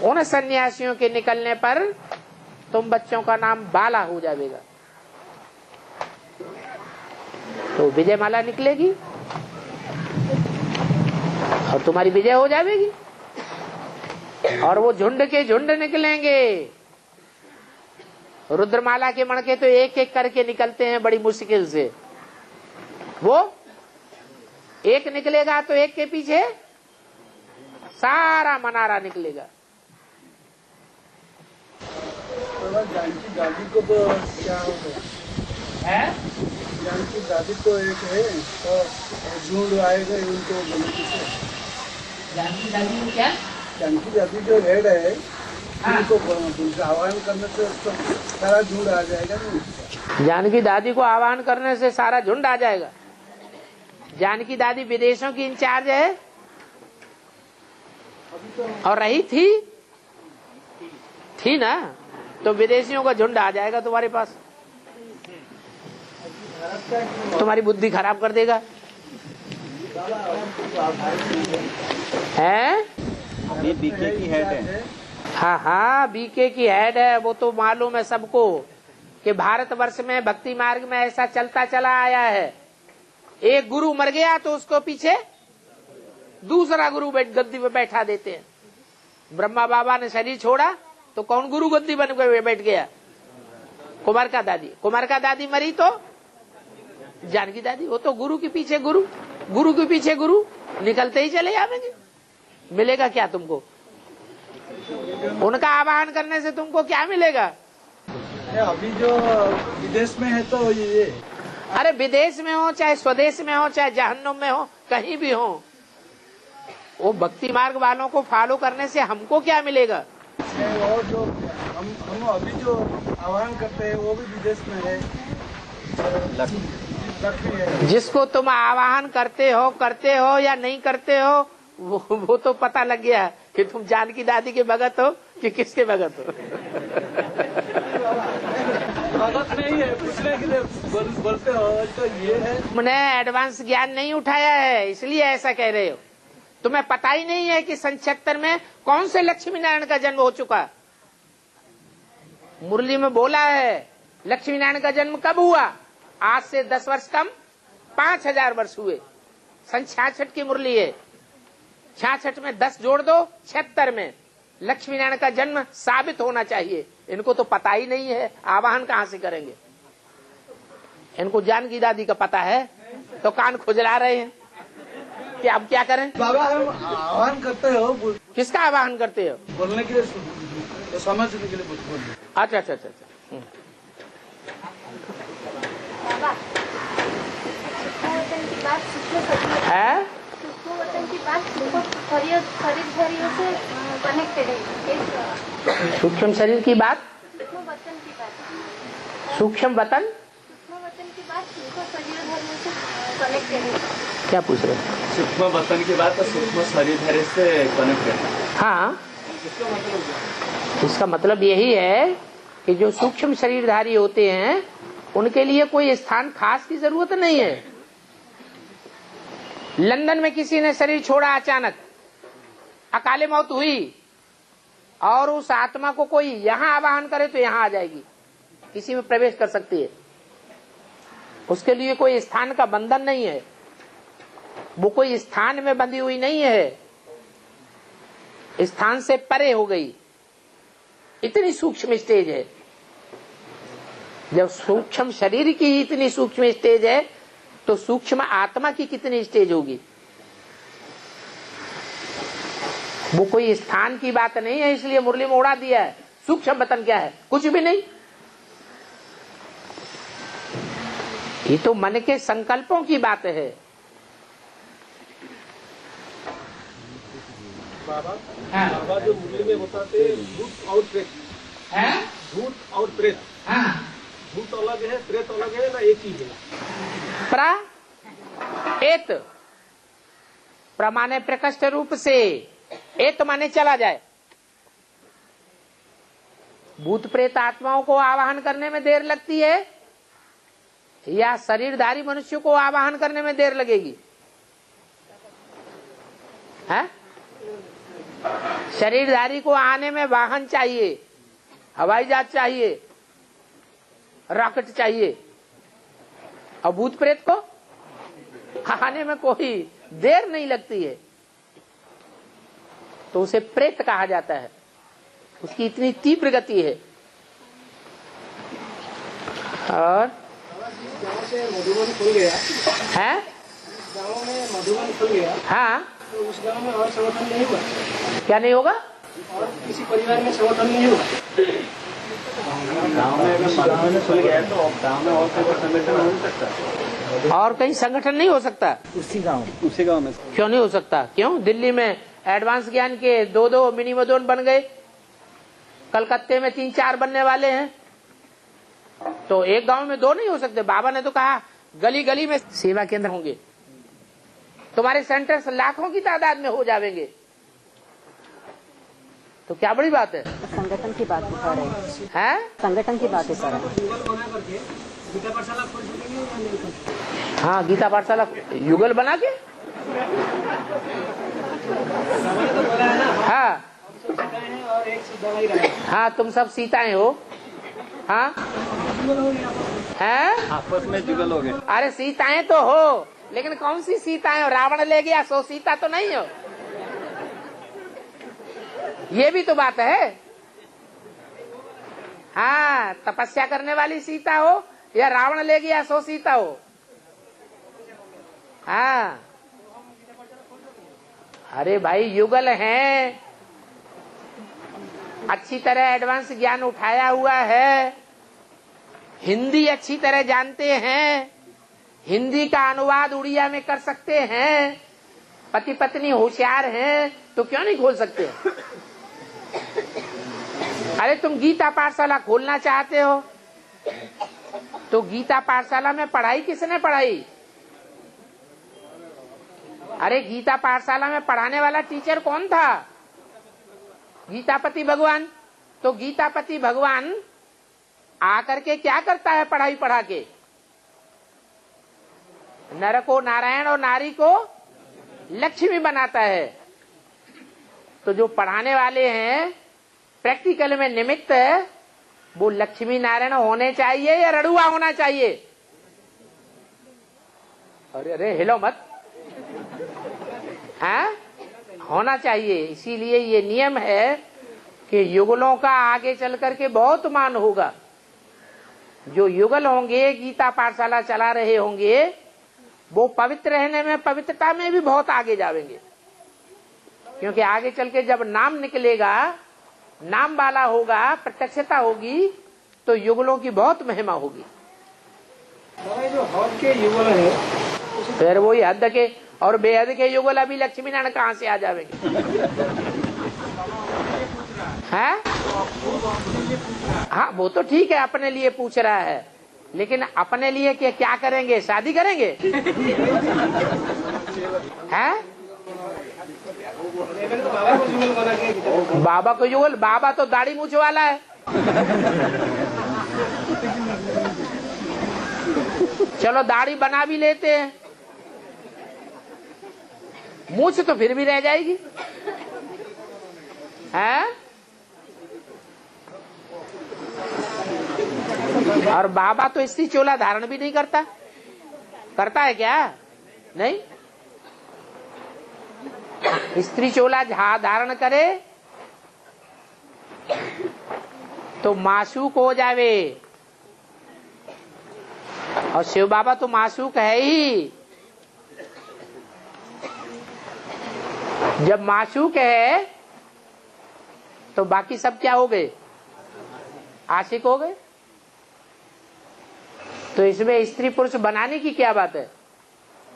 उन सन्यासियों के निकलने पर तुम बच्चों का नाम बाला हो जाएगा। तो विजयमाला निकलेगी और तुम्हारी विजय हो जाएगी। और वो झुंड के झुंड निकलेंगे। रुद्रमाला के मणके तो एक एक करके निकलते हैं बड़ी मुश्किल से। वो एक निकलेगा तो एक के पीछे सारा मनारा निकलेगा। जानकी दादी को तो क्या हो गया है? जानकी दादी तो एक है, तो झूठ आएगा उनको गलती से। जानकी दादी को क्या? जानकी दादी जो रेड है, उनको आह्वान करने से सारा झूठ आ जाएगा। नहीं, जानकी दादी को आह्वान करने से सारा झुंड आ जाएगा। जानकी दादी विदेशों की इंचार्ज है और रही थी ना, तो विदेशियों का झुंड आ जाएगा तुम्हारे पास, तुम्हारी बुद्धि खराब कर देगा। है? ये बीके की हेड है। हाँ, बीके की हेड है। वो तो मालूम है सबको कि भारतवर्ष में भक्ति मार्ग में ऐसा चलता चला आया है। एक गुरु मर गया तो उसको पीछे दूसरा गुरु गद्दी पे बैठा देते हैं। ब्रह्मा बाबा ने शरीर छोड़ा तो कौन गुरु गद्दी बन के बैठ गया? कुमारका दादी। कुमारका दादी मरी तो जानकी दादी। वो तो गुरु के पीछे गुरु, गुरु के पीछे गुरु, निकलते ही चले जाएंगे। मिलेगा क्या तुमको? उनका आवाहन करने से तुमको क्या मिलेगा? अभी जो विदेश में है तो ये अरे विदेश में हो चाहे स्वदेश में हो चाहे जहन्नुम में हो कहीं भी हो, वो भक्ति मार्ग वालों को फॉलो करने से हमको क्या मिलेगा? और जो हम अभी जो आह्वान करते हैं वो भी विदेश में है, लक्ष्मी है। जिसको तुम आवाहन करते हो या नहीं करते हो, वो तो पता लग गया कि तुम जानकी दादी के भगत हो कि किसके भगत हो। भगत नहीं है, पूछने के लिए बोलते हो तो ये है। तुमने एडवांस ज्ञान नहीं उठाया है इसलिए ऐसा कह रहे हो। तुम्हें पता ही नहीं है कि सन 76 में कौन से लक्ष्मी नारायण का जन्म हो चुका। मुरली में बोला है लक्ष्मी नारायण का जन्म कब हुआ? आज से 10 वर्ष कम 5000 वर्ष हुए। सन 66 की मुरली है। 66 में 10 जोड़ दो 76 में लक्ष्मी नारायण का जन्म साबित होना चाहिए। इनको तो पता ही नहीं है, आवाहन कहाँ से करेंगे? इनको जानकी दादी का पता है तो कान खुजला रहे हैं कि अब क्या करें। बाबा हम आह्वान करते हो, किसका आवाहन करते हो? बोलने के लिए, तो समझने के लिए बोलते। अच्छा अच्छा अच्छा अच्छा। बाबा, वतन की बात है वतन की बात शरीर से कनेक्टेड है। सूक्ष्म शरीर की बात, वतन की बात, सूक्ष्म वतन की बात शरीर से कनेक्टेड है। क्या पूछ रहे हैं? सूक्ष्म वतन की बात सूक्ष्म शरीर से कनेक्ट है। हाँ, इसका मतलब यही है कि जो सूक्ष्म शरीरधारी होते हैं उनके लिए कोई स्थान खास की जरूरत नहीं है। लंदन में किसी ने शरीर छोड़ा, अचानक अकाले मौत हुई और उस आत्मा को कोई यहाँ आवाहन करे तो यहाँ आ जाएगी, किसी में प्रवेश कर सकती है। उसके लिए कोई स्थान का बंधन नहीं है, वो कोई स्थान में बंधी हुई नहीं है, स्थान से परे हो गई। इतनी सूक्ष्म स्टेज है। जब सूक्ष्म शरीर की ही इतनी सूक्ष्म स्टेज है तो सूक्ष्म आत्मा की कितनी स्टेज होगी? वो कोई स्थान की बात नहीं है, इसलिए मुरली में उड़ा दिया है। सूक्ष्म वतन क्या है? कुछ भी नहीं। ये तो मन के संकल्पों की बात है। बाबा, बाबा जो मुरली में बताते भूत और प्रेत, भूत और प्रेत, भूत अलग है प्रेत अलग है ना एक ही है? एत प्रमाणे प्रकृष्ट रूप से, एत माने चला जाए। भूत प्रेत आत्माओं को आवाहन करने में देर लगती है या शरीरधारी मनुष्य को आवाहन करने में देर लगेगी? है? शरीरधारी को आने में वाहन चाहिए, हवाई जहाज चाहिए, रॉकेट चाहिए, और भूत प्रेत को आने में कोई देर नहीं लगती है, तो उसे प्रेत कहा जाता है। उसकी इतनी तीव्र गति है। और गाँव से मधुबन खुल गया है, गाँव में मधुबन खुल गया हाँ, तो उस गाँव में और संगठन नहीं हुआ? क्या नहीं होगा? और किसी परिवार में संगठन नहीं हुआ? गाँव में अगर मधुबन खुल गया तो गाँव में और कोई संगठन हो सकता है? और कहीं संगठन नहीं हो सकता? उसी गांव में क्यों नहीं हो सकता? क्यों? दिल्ली में एडवांस ज्ञान के 2 मिनी मधुबन बन गए, कलकत्ते में 3-4 बनने वाले हैं, तो एक गांव में 2 नहीं हो सकते? बाबा ने तो कहा गली गली में सेवा केंद्र होंगे, तुम्हारे सेंटर्स लाखों की तादाद में हो जाएंगे, तो क्या बड़ी बात है? संगठन की बात बता रहे हैं? संगठन की बात बता रहे गीता पाठशाला खोल सकेंगे या नहीं खोल सकेंगे? हाँ, गीता पाठशाला युगल बना के, हाँ और एक से दवाई रहा हाँ, तुम सब सीताएं हो। हाँ हैं? आपस में जुगल हो गए। अरे सीताएं तो हो, लेकिन कौन सी सीताएं हो? रावण ले गया सो सीता तो नहीं हो। ये भी तो बात है। हाँ, तपस्या करने वाली सीता हो या रावण ले गया सो सीता हो? हाँ, अरे भाई युगल हैं, अच्छी तरह एडवांस ज्ञान उठाया हुआ है, हिंदी अच्छी तरह जानते हैं, हिंदी का अनुवाद उड़िया में कर सकते हैं, पति पत्नी होशियार हैं, तो क्यों नहीं खोल सकते? अरे तुम गीता पाठशाला खोलना चाहते हो तो गीता पाठशाला में पढ़ाई किसने पढ़ाई? अरे गीता पाठशाला में पढ़ाने वाला टीचर कौन था? गीतापति भगवान। तो गीतापति भगवान आकर के क्या करता है पढ़ाई पढ़ा के? नर को नारायण और नारी को लक्ष्मी बनाता है। तो जो पढ़ाने वाले हैं प्रैक्टिकल में निमित्त है, वो लक्ष्मी नारायण होने चाहिए या रड़ुआ होना चाहिए? अरे अरे हिलो मत, हाँ होना चाहिए। इसीलिए ये नियम है कि युगलों का आगे चल करके बहुत मान होगा। जो युगल होंगे, गीता पाठशाला चला रहे होंगे, वो पवित्र रहने में, पवित्रता में भी बहुत आगे जाएंगे। क्योंकि आगे चल के जब नाम निकलेगा, नाम वाला होगा, प्रत्यक्षता होगी, तो युगलों की बहुत महिमा होगी। जो हद के युगल है, फिर वही हद के और बेहद के युगल अभी लक्ष्मी नारायण कहाँ से आ जाएंगे? हैं? हाँ वो तो ठीक है, अपने लिए पूछ रहा है, लेकिन अपने लिए क्या करेंगे? शादी करेंगे? हैं? बाबा को युगल? बाबा तो दाढ़ी मूछ वाला है। चलो दाढ़ी बना भी लेते हैं, मूछ तो फिर भी रह जाएगी। हैं? और बाबा तो स्त्री चोला धारण भी नहीं करता। करता है क्या? नहीं। स्त्री चोला धारण करे तो मासूक हो जावे, और शिव बाबा तो मासूक है ही। जब मासूक है तो बाकी सब क्या हो गए? आशिक हो गए। तो इसमें स्त्री पुरुष बनाने की क्या बात है?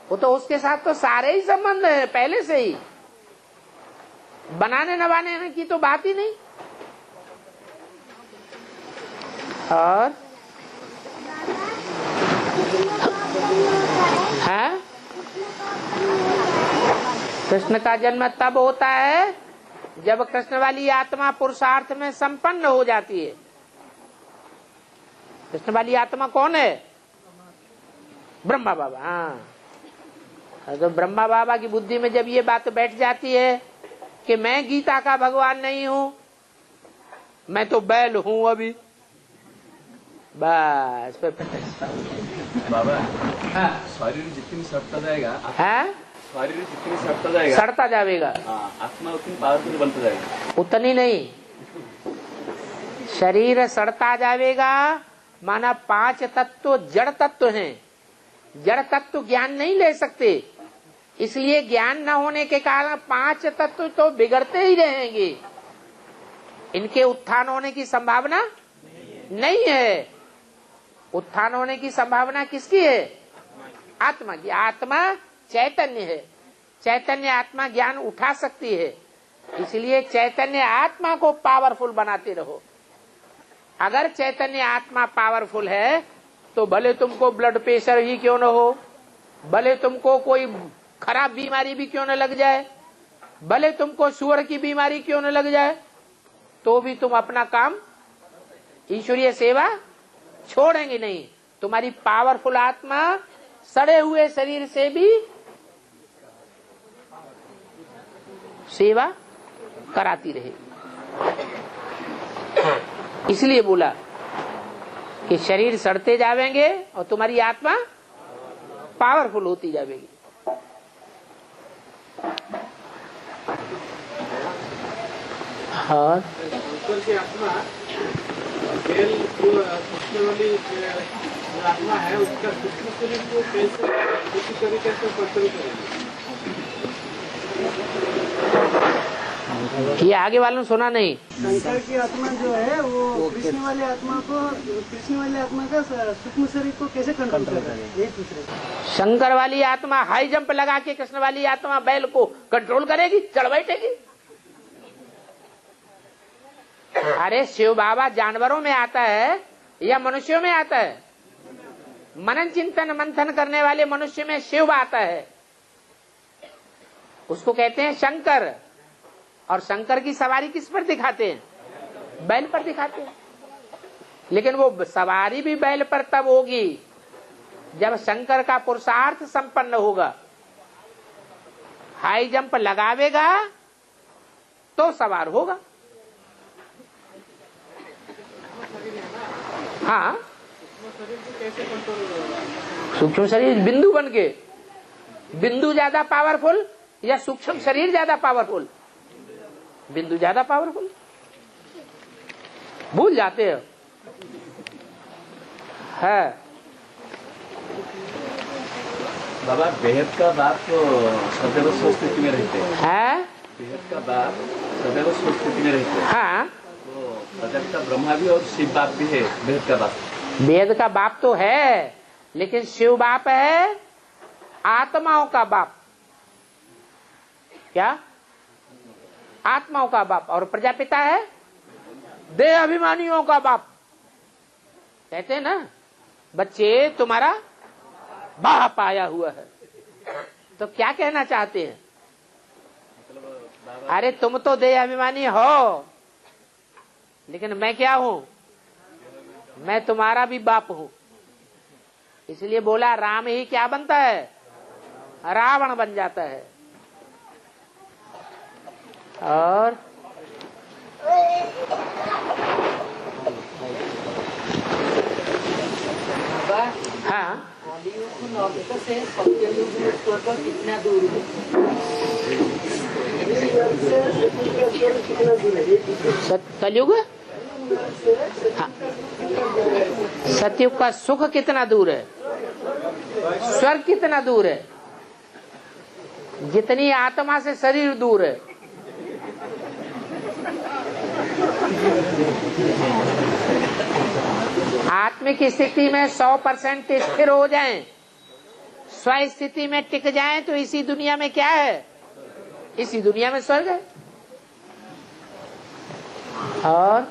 वो तो उसके साथ तो सारे ही संबंध है पहले से ही, बनाने नवाने की तो बात ही नहीं। और है कृष्ण का जन्म तब होता है जब कृष्ण वाली आत्मा पुरुषार्थ में संपन्न हो जाती है। कृष्ण वाली आत्मा कौन है? ब्रह्मा बाबा। हाँ, तो ब्रह्मा बाबा की बुद्धि में जब ये बात बैठ जाती है कि मैं गीता का भगवान नहीं हूँ, मैं तो बैल हूँ अभी, बस पे बाबा शरीर जितनी सड़ता जाएगा, है शरीर जितनी सड़ता जाएगा, सड़ता जाएगा, आत्मा उतनी पावरफुल बनता जाएगा। उतनी नहीं, शरीर सड़ता जाएगा। माना 5 तत्व जड़ तत्व हैं, जड़ तत्व ज्ञान नहीं ले सकते, इसलिए ज्ञान न होने के कारण 5 तत्व तो बिगड़ते ही रहेंगे। इनके उत्थान होने की संभावना नहीं है। उत्थान होने की संभावना किसकी है? आत्मा की। आत्मा चैतन्य है, चैतन्य आत्मा ज्ञान उठा सकती है। इसलिए चैतन्य आत्मा को पावरफुल बनाते रहो। अगर चैतन्य आत्मा पावरफुल है तो भले तुमको ब्लड प्रेशर ही क्यों न हो, भले तुमको कोई खराब बीमारी भी क्यों न लग जाए, भले तुमको शुगर की बीमारी क्यों न लग जाए, तो भी तुम अपना काम, ईश्वरीय सेवा छोड़ेंगे नहीं। तुम्हारी पावरफुल आत्मा सड़े हुए शरीर से भी सेवा कराती रहे। इसलिए बोला कि शरीर सड़ते जावेंगे और तुम्हारी आत्मा पावरफुल होती जाएगी। हाँ, की आत्मा खेल जो कृष्ण वाली आत्मा है, उसका कृष्ण शरीर को कैसे किसी तरीके से कंट्रोल करेगी? ये आगे वालों ने सुना नहीं। शंकर की आत्मा जो है वो कृष्ण वाली आत्मा का सूक्ष्म शरीर को कैसे कंट्रोल करता है, यही पूछ रहे। शंकर वाली आत्मा हाई जंप लगा के कृष्ण वाली आत्मा बैल को कंट्रोल करेगी, चढ़ बैठेगी। अरे शिव बाबा जानवरों में आता है या मनुष्यों में आता है? मनन चिंतन मंथन करने वाले मनुष्य में शिव आता है, उसको कहते हैं शंकर। और शंकर की सवारी किस पर दिखाते हैं? बैल पर दिखाते हैं। लेकिन वो सवारी भी बैल पर तब होगी जब शंकर का पुरुषार्थ संपन्न होगा। हाई जंप लगावेगा तो सवार होगा। हाँ, सूक्ष्म शरीर बिंदु बन के, बिंदु ज्यादा पावरफुल या सूक्ष्म शरीर ज्यादा पावरफुल? बिंदु ज्यादा पावरफुल। भूल जाते हो है। बाबा बेहद का बाप तो सदैव स्वस्थिति में रहते हैं। बेहद का बाप सदैव स्वस्थिति में रहते हैं। हाँ, तो प्रजापिता ब्रह्मा भी और शिव बाप भी है बेहद का बाप। वेद का बाप तो है, लेकिन शिव बाप है आत्माओं का बाप। क्या? आत्माओं का बाप। और प्रजापिता है देह अभिमानियों का बाप। कहते हैं ना, बच्चे तुम्हारा बाप आया हुआ है। तो क्या कहना चाहते हैं? अरे तुम तो देह अभिमानी हो, लेकिन मैं क्या हूं? मैं तुम्हारा भी बाप हूं। इसलिए बोला राम ही क्या बनता है? रावण बन जाता है। और हाँ, से सत्ययुग में स्वर्ग कितना दूर है? कलयुग, हाँ, सतयुग का सुख कितना दूर है? स्वर्ग कितना दूर है? जितनी आत्मा से शरीर दूर है। आत्मिक स्थिति में 100% स्थिर हो जाएं, स्व स्थिति में टिक जाएं, तो इसी दुनिया में क्या है? इसी दुनिया में स्वर्ग है। और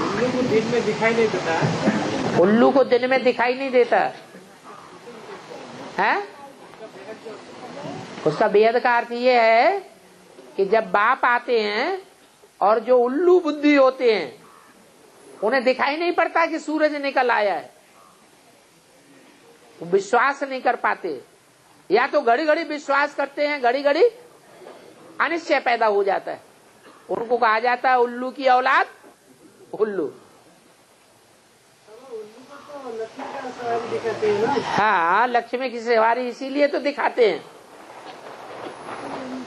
उल्लू को दिन में दिखाई नहीं देता। उल्लू को दिन में दिखाई नहीं देता है। उसका बेहद का अर्थ ये है कि जब बाप आते हैं और जो उल्लू बुद्धि होते हैं उन्हें दिखाई नहीं पड़ता कि सूरज निकल आया है, वो विश्वास नहीं कर पाते, या तो घड़ी घड़ी विश्वास करते हैं, घड़ी घड़ी अनिश्चय पैदा हो जाता है। उनको कहा जाता है उल्लू की औलाद उल्लू। हाँ, लक्ष्मी की सवारी इसीलिए तो दिखाते हैं।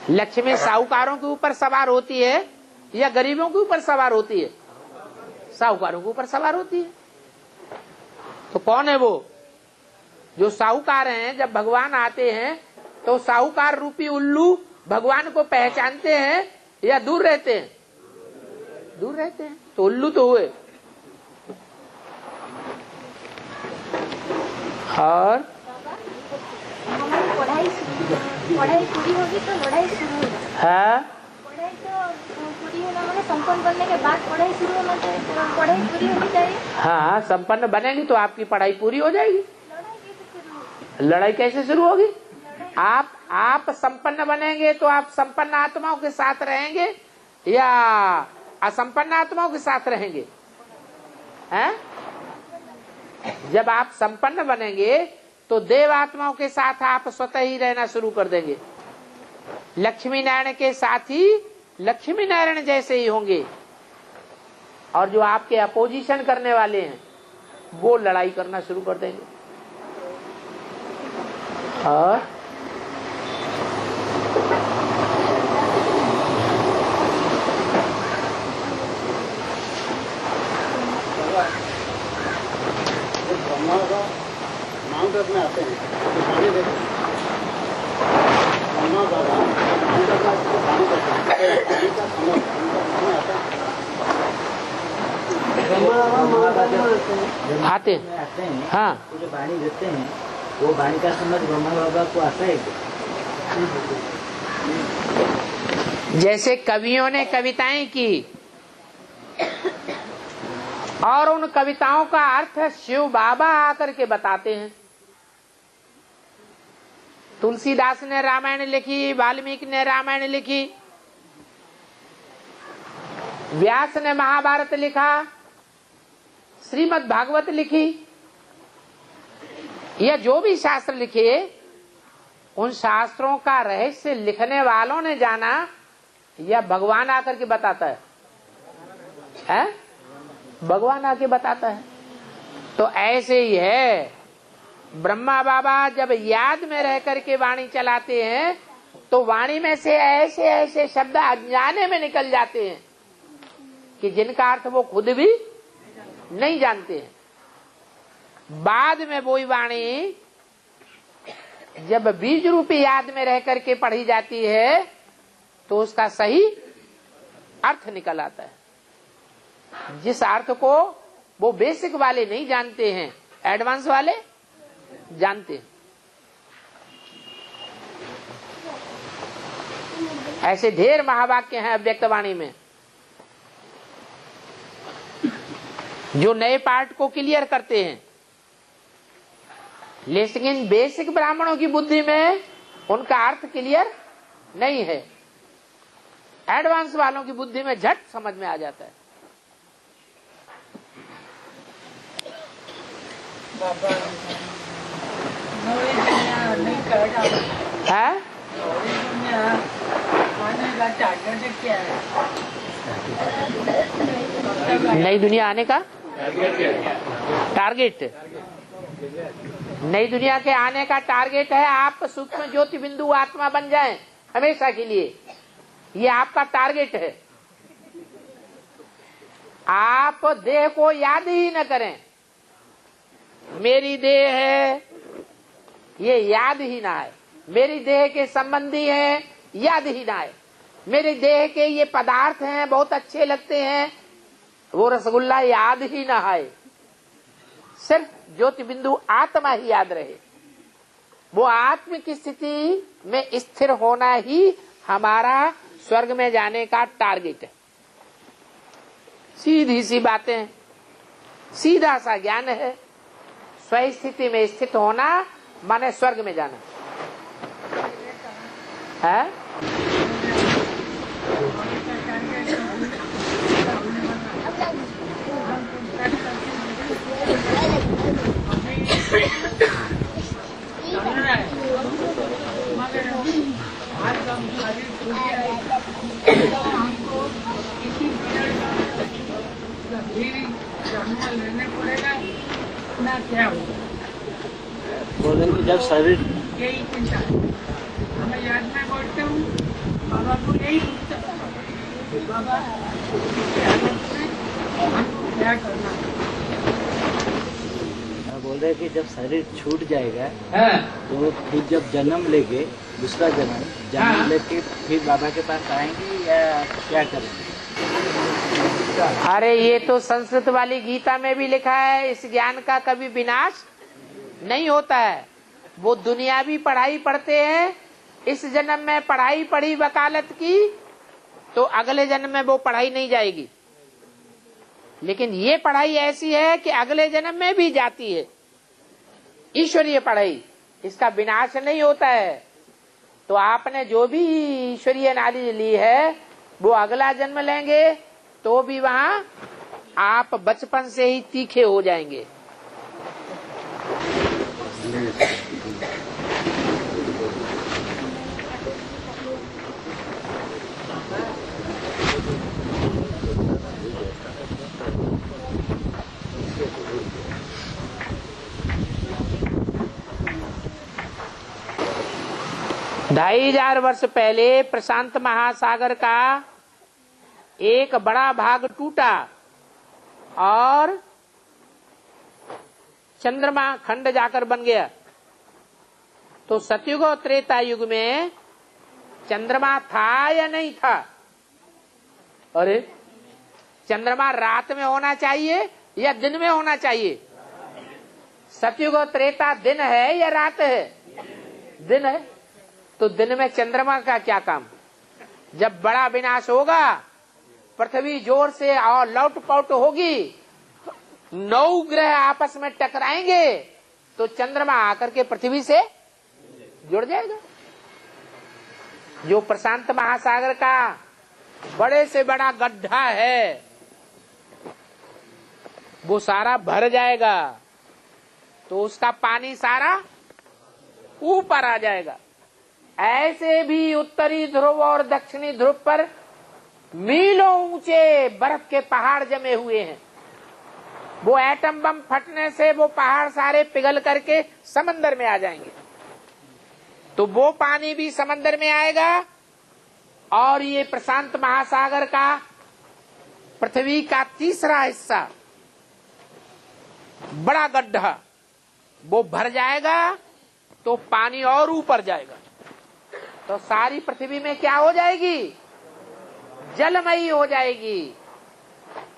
लक्ष्मी साहूकारों के ऊपर सवार होती है या गरीबों के ऊपर सवार होती है? साहूकारों के ऊपर सवार होती है। तो कौन है वो? जो साहूकार हैं। जब भगवान आते हैं तो साहूकार रूपी उल्लू भगवान को पहचानते हैं या दूर रहते हैं? दूर रहते हैं। तो उल्लू तो हुए। और पढ़ाई पूरी होगी तो लड़ाई शुरू होगी। हाँ, पढ़ाई तो पूरी होना मतलब संपन्न बनने के बाद पढ़ाई शुरू होना चाहिए। पढ़ाई पूरी होनी चाहिए। हाँ, संपन्न बनेगी तो आपकी पढ़ाई पूरी हो जाएगी। लड़ाई कैसे शुरू होगी? आप संपन्न बनेंगे तो आप संपन्न आत्माओं के साथ रहेंगे या असंपन्न आत्माओं के साथ रहेंगे? हैं? जब आप संपन्न बनेंगे तो देव आत्माओं के साथ आप स्वतः ही रहना शुरू कर देंगे। लक्ष्मी नारायण के साथ ही लक्ष्मी नारायण जैसे ही होंगे। और जो आपके अपोजिशन करने वाले हैं वो लड़ाई करना शुरू कर देंगे। और माउंट में आते हैं, ब्रह्मा बाबा देते हैं। जब आते में आते हैं हाँ तो जो वाणी देते हैं वो वाणी का समझ ब्रह्मा बाबा को आता है क्या? जैसे कवियों ने कविताएं की और उन कविताओं का अर्थ शिव बाबा आकर के बताते हैं। तुलसीदास ने रामायण लिखी, वाल्मीकि ने रामायण लिखी, व्यास ने महाभारत लिखा, श्रीमद् भागवत लिखी, या जो भी शास्त्र लिखे, उन शास्त्रों का रहस्य लिखने वालों ने जाना या भगवान आकर के बताता है? भगवान आके बताता है। तो ऐसे ही है, ब्रह्मा बाबा जब याद में रह करके वाणी चलाते हैं तो वाणी में से ऐसे ऐसे शब्द अनजाने में निकल जाते हैं कि जिनका अर्थ वो खुद भी नहीं जानते हैं। बाद में वही वाणी जब बीज रूपी याद में रह करके पढ़ी जाती है तो उसका सही अर्थ निकल आता है। जिस अर्थ को वो बेसिक वाले नहीं जानते हैं, एडवांस वाले जानते हैं। ऐसे ढेर महावाक्य हैं अव्यक्तवाणी में जो नए पार्ट को क्लियर करते हैं, लेकिन बेसिक ब्राह्मणों की बुद्धि में उनका अर्थ क्लियर नहीं है। एडवांस वालों की बुद्धि में झट समझ में आ जाता है। है? नई दुनिया आने का टारगेट, नई दुनिया के आने का टारगेट है आप सूक्ष्म ज्योति बिंदु आत्मा बन जाएं हमेशा के लिए। ये आपका टारगेट है। आप देह को याद ही न करें, मेरी देह है ये याद ही ना आए, मेरी देह के संबंधी हैं याद ही ना आए, मेरे देह के ये पदार्थ हैं बहुत अच्छे लगते हैं, वो रसगुल्ला याद ही ना आए। सिर्फ ज्योति बिंदु आत्मा ही याद रहे। वो आत्मिक स्थिति में स्थिर होना ही हमारा स्वर्ग में जाने का टारगेट है। सीधी सी बातें, सीधा सा ज्ञान है। स्व स्थिति में स्थित होना माने स्वर्ग में जाना है। बोल रहे कि जब शरीर यही चिंता हमें याद में बोलते हूँ, बाबा को यही पूछता बाबा हमको क्या करना। बोल रहे कि जब शरीर छूट जाएगा तो फिर जब जन्म लेके दूसरा जन्म लेके फिर बाबा के पास आएंगे या क्या करेंगे? अरे ये तो संस्कृत वाली गीता में भी लिखा है, इस ज्ञान का कभी विनाश नहीं होता है। वो दुनियावी पढ़ाई पढ़ते हैं, इस जन्म में पढ़ाई पढ़ी वकालत की तो अगले जन्म में वो पढ़ाई नहीं जाएगी। लेकिन ये पढ़ाई ऐसी है कि अगले जन्म में भी जाती है। ईश्वरीय पढ़ाई, इसका विनाश नहीं होता है। तो आपने जो भी ईश्वरीय नॉलेज ली है वो अगला जन्म लेंगे तो भी वहाँ आप बचपन से ही तीखे हो जाएंगे। ढाई हजार वर्ष पहले प्रशांत महासागर का एक बड़ा भाग टूटा और चंद्रमा खंड जाकर बन गया। तो सतयुग और त्रेता युग में चंद्रमा था या नहीं था? अरे चंद्रमा रात में होना चाहिए या दिन में होना चाहिए? सतयुग और त्रेता दिन है या रात है? दिन है। तो दिन में चंद्रमा का क्या काम? जब बड़ा विनाश होगा, पृथ्वी जोर से और लौट पाउट होगी, 9 ग्रह आपस में टकराएंगे, तो चंद्रमा आकर के पृथ्वी से जुड़ जाएगा। जो प्रशांत महासागर का बड़े से बड़ा गड्ढा है, वो सारा भर जाएगा, तो उसका पानी सारा ऊपर आ जाएगा। ऐसे भी उत्तरी ध्रुव और दक्षिणी ध्रुव पर मीलों ऊंचे बर्फ के पहाड़ जमे हुए हैं। वो एटम बम फटने से वो पहाड़ सारे पिघल करके समंदर में आ जाएंगे, तो वो पानी भी समंदर में आएगा। और ये प्रशांत महासागर का पृथ्वी का तीसरा हिस्सा बड़ा गड्ढा, वो भर जाएगा, तो पानी और ऊपर जाएगा, तो सारी पृथ्वी में क्या हो जाएगी? जलमयी हो जाएगी।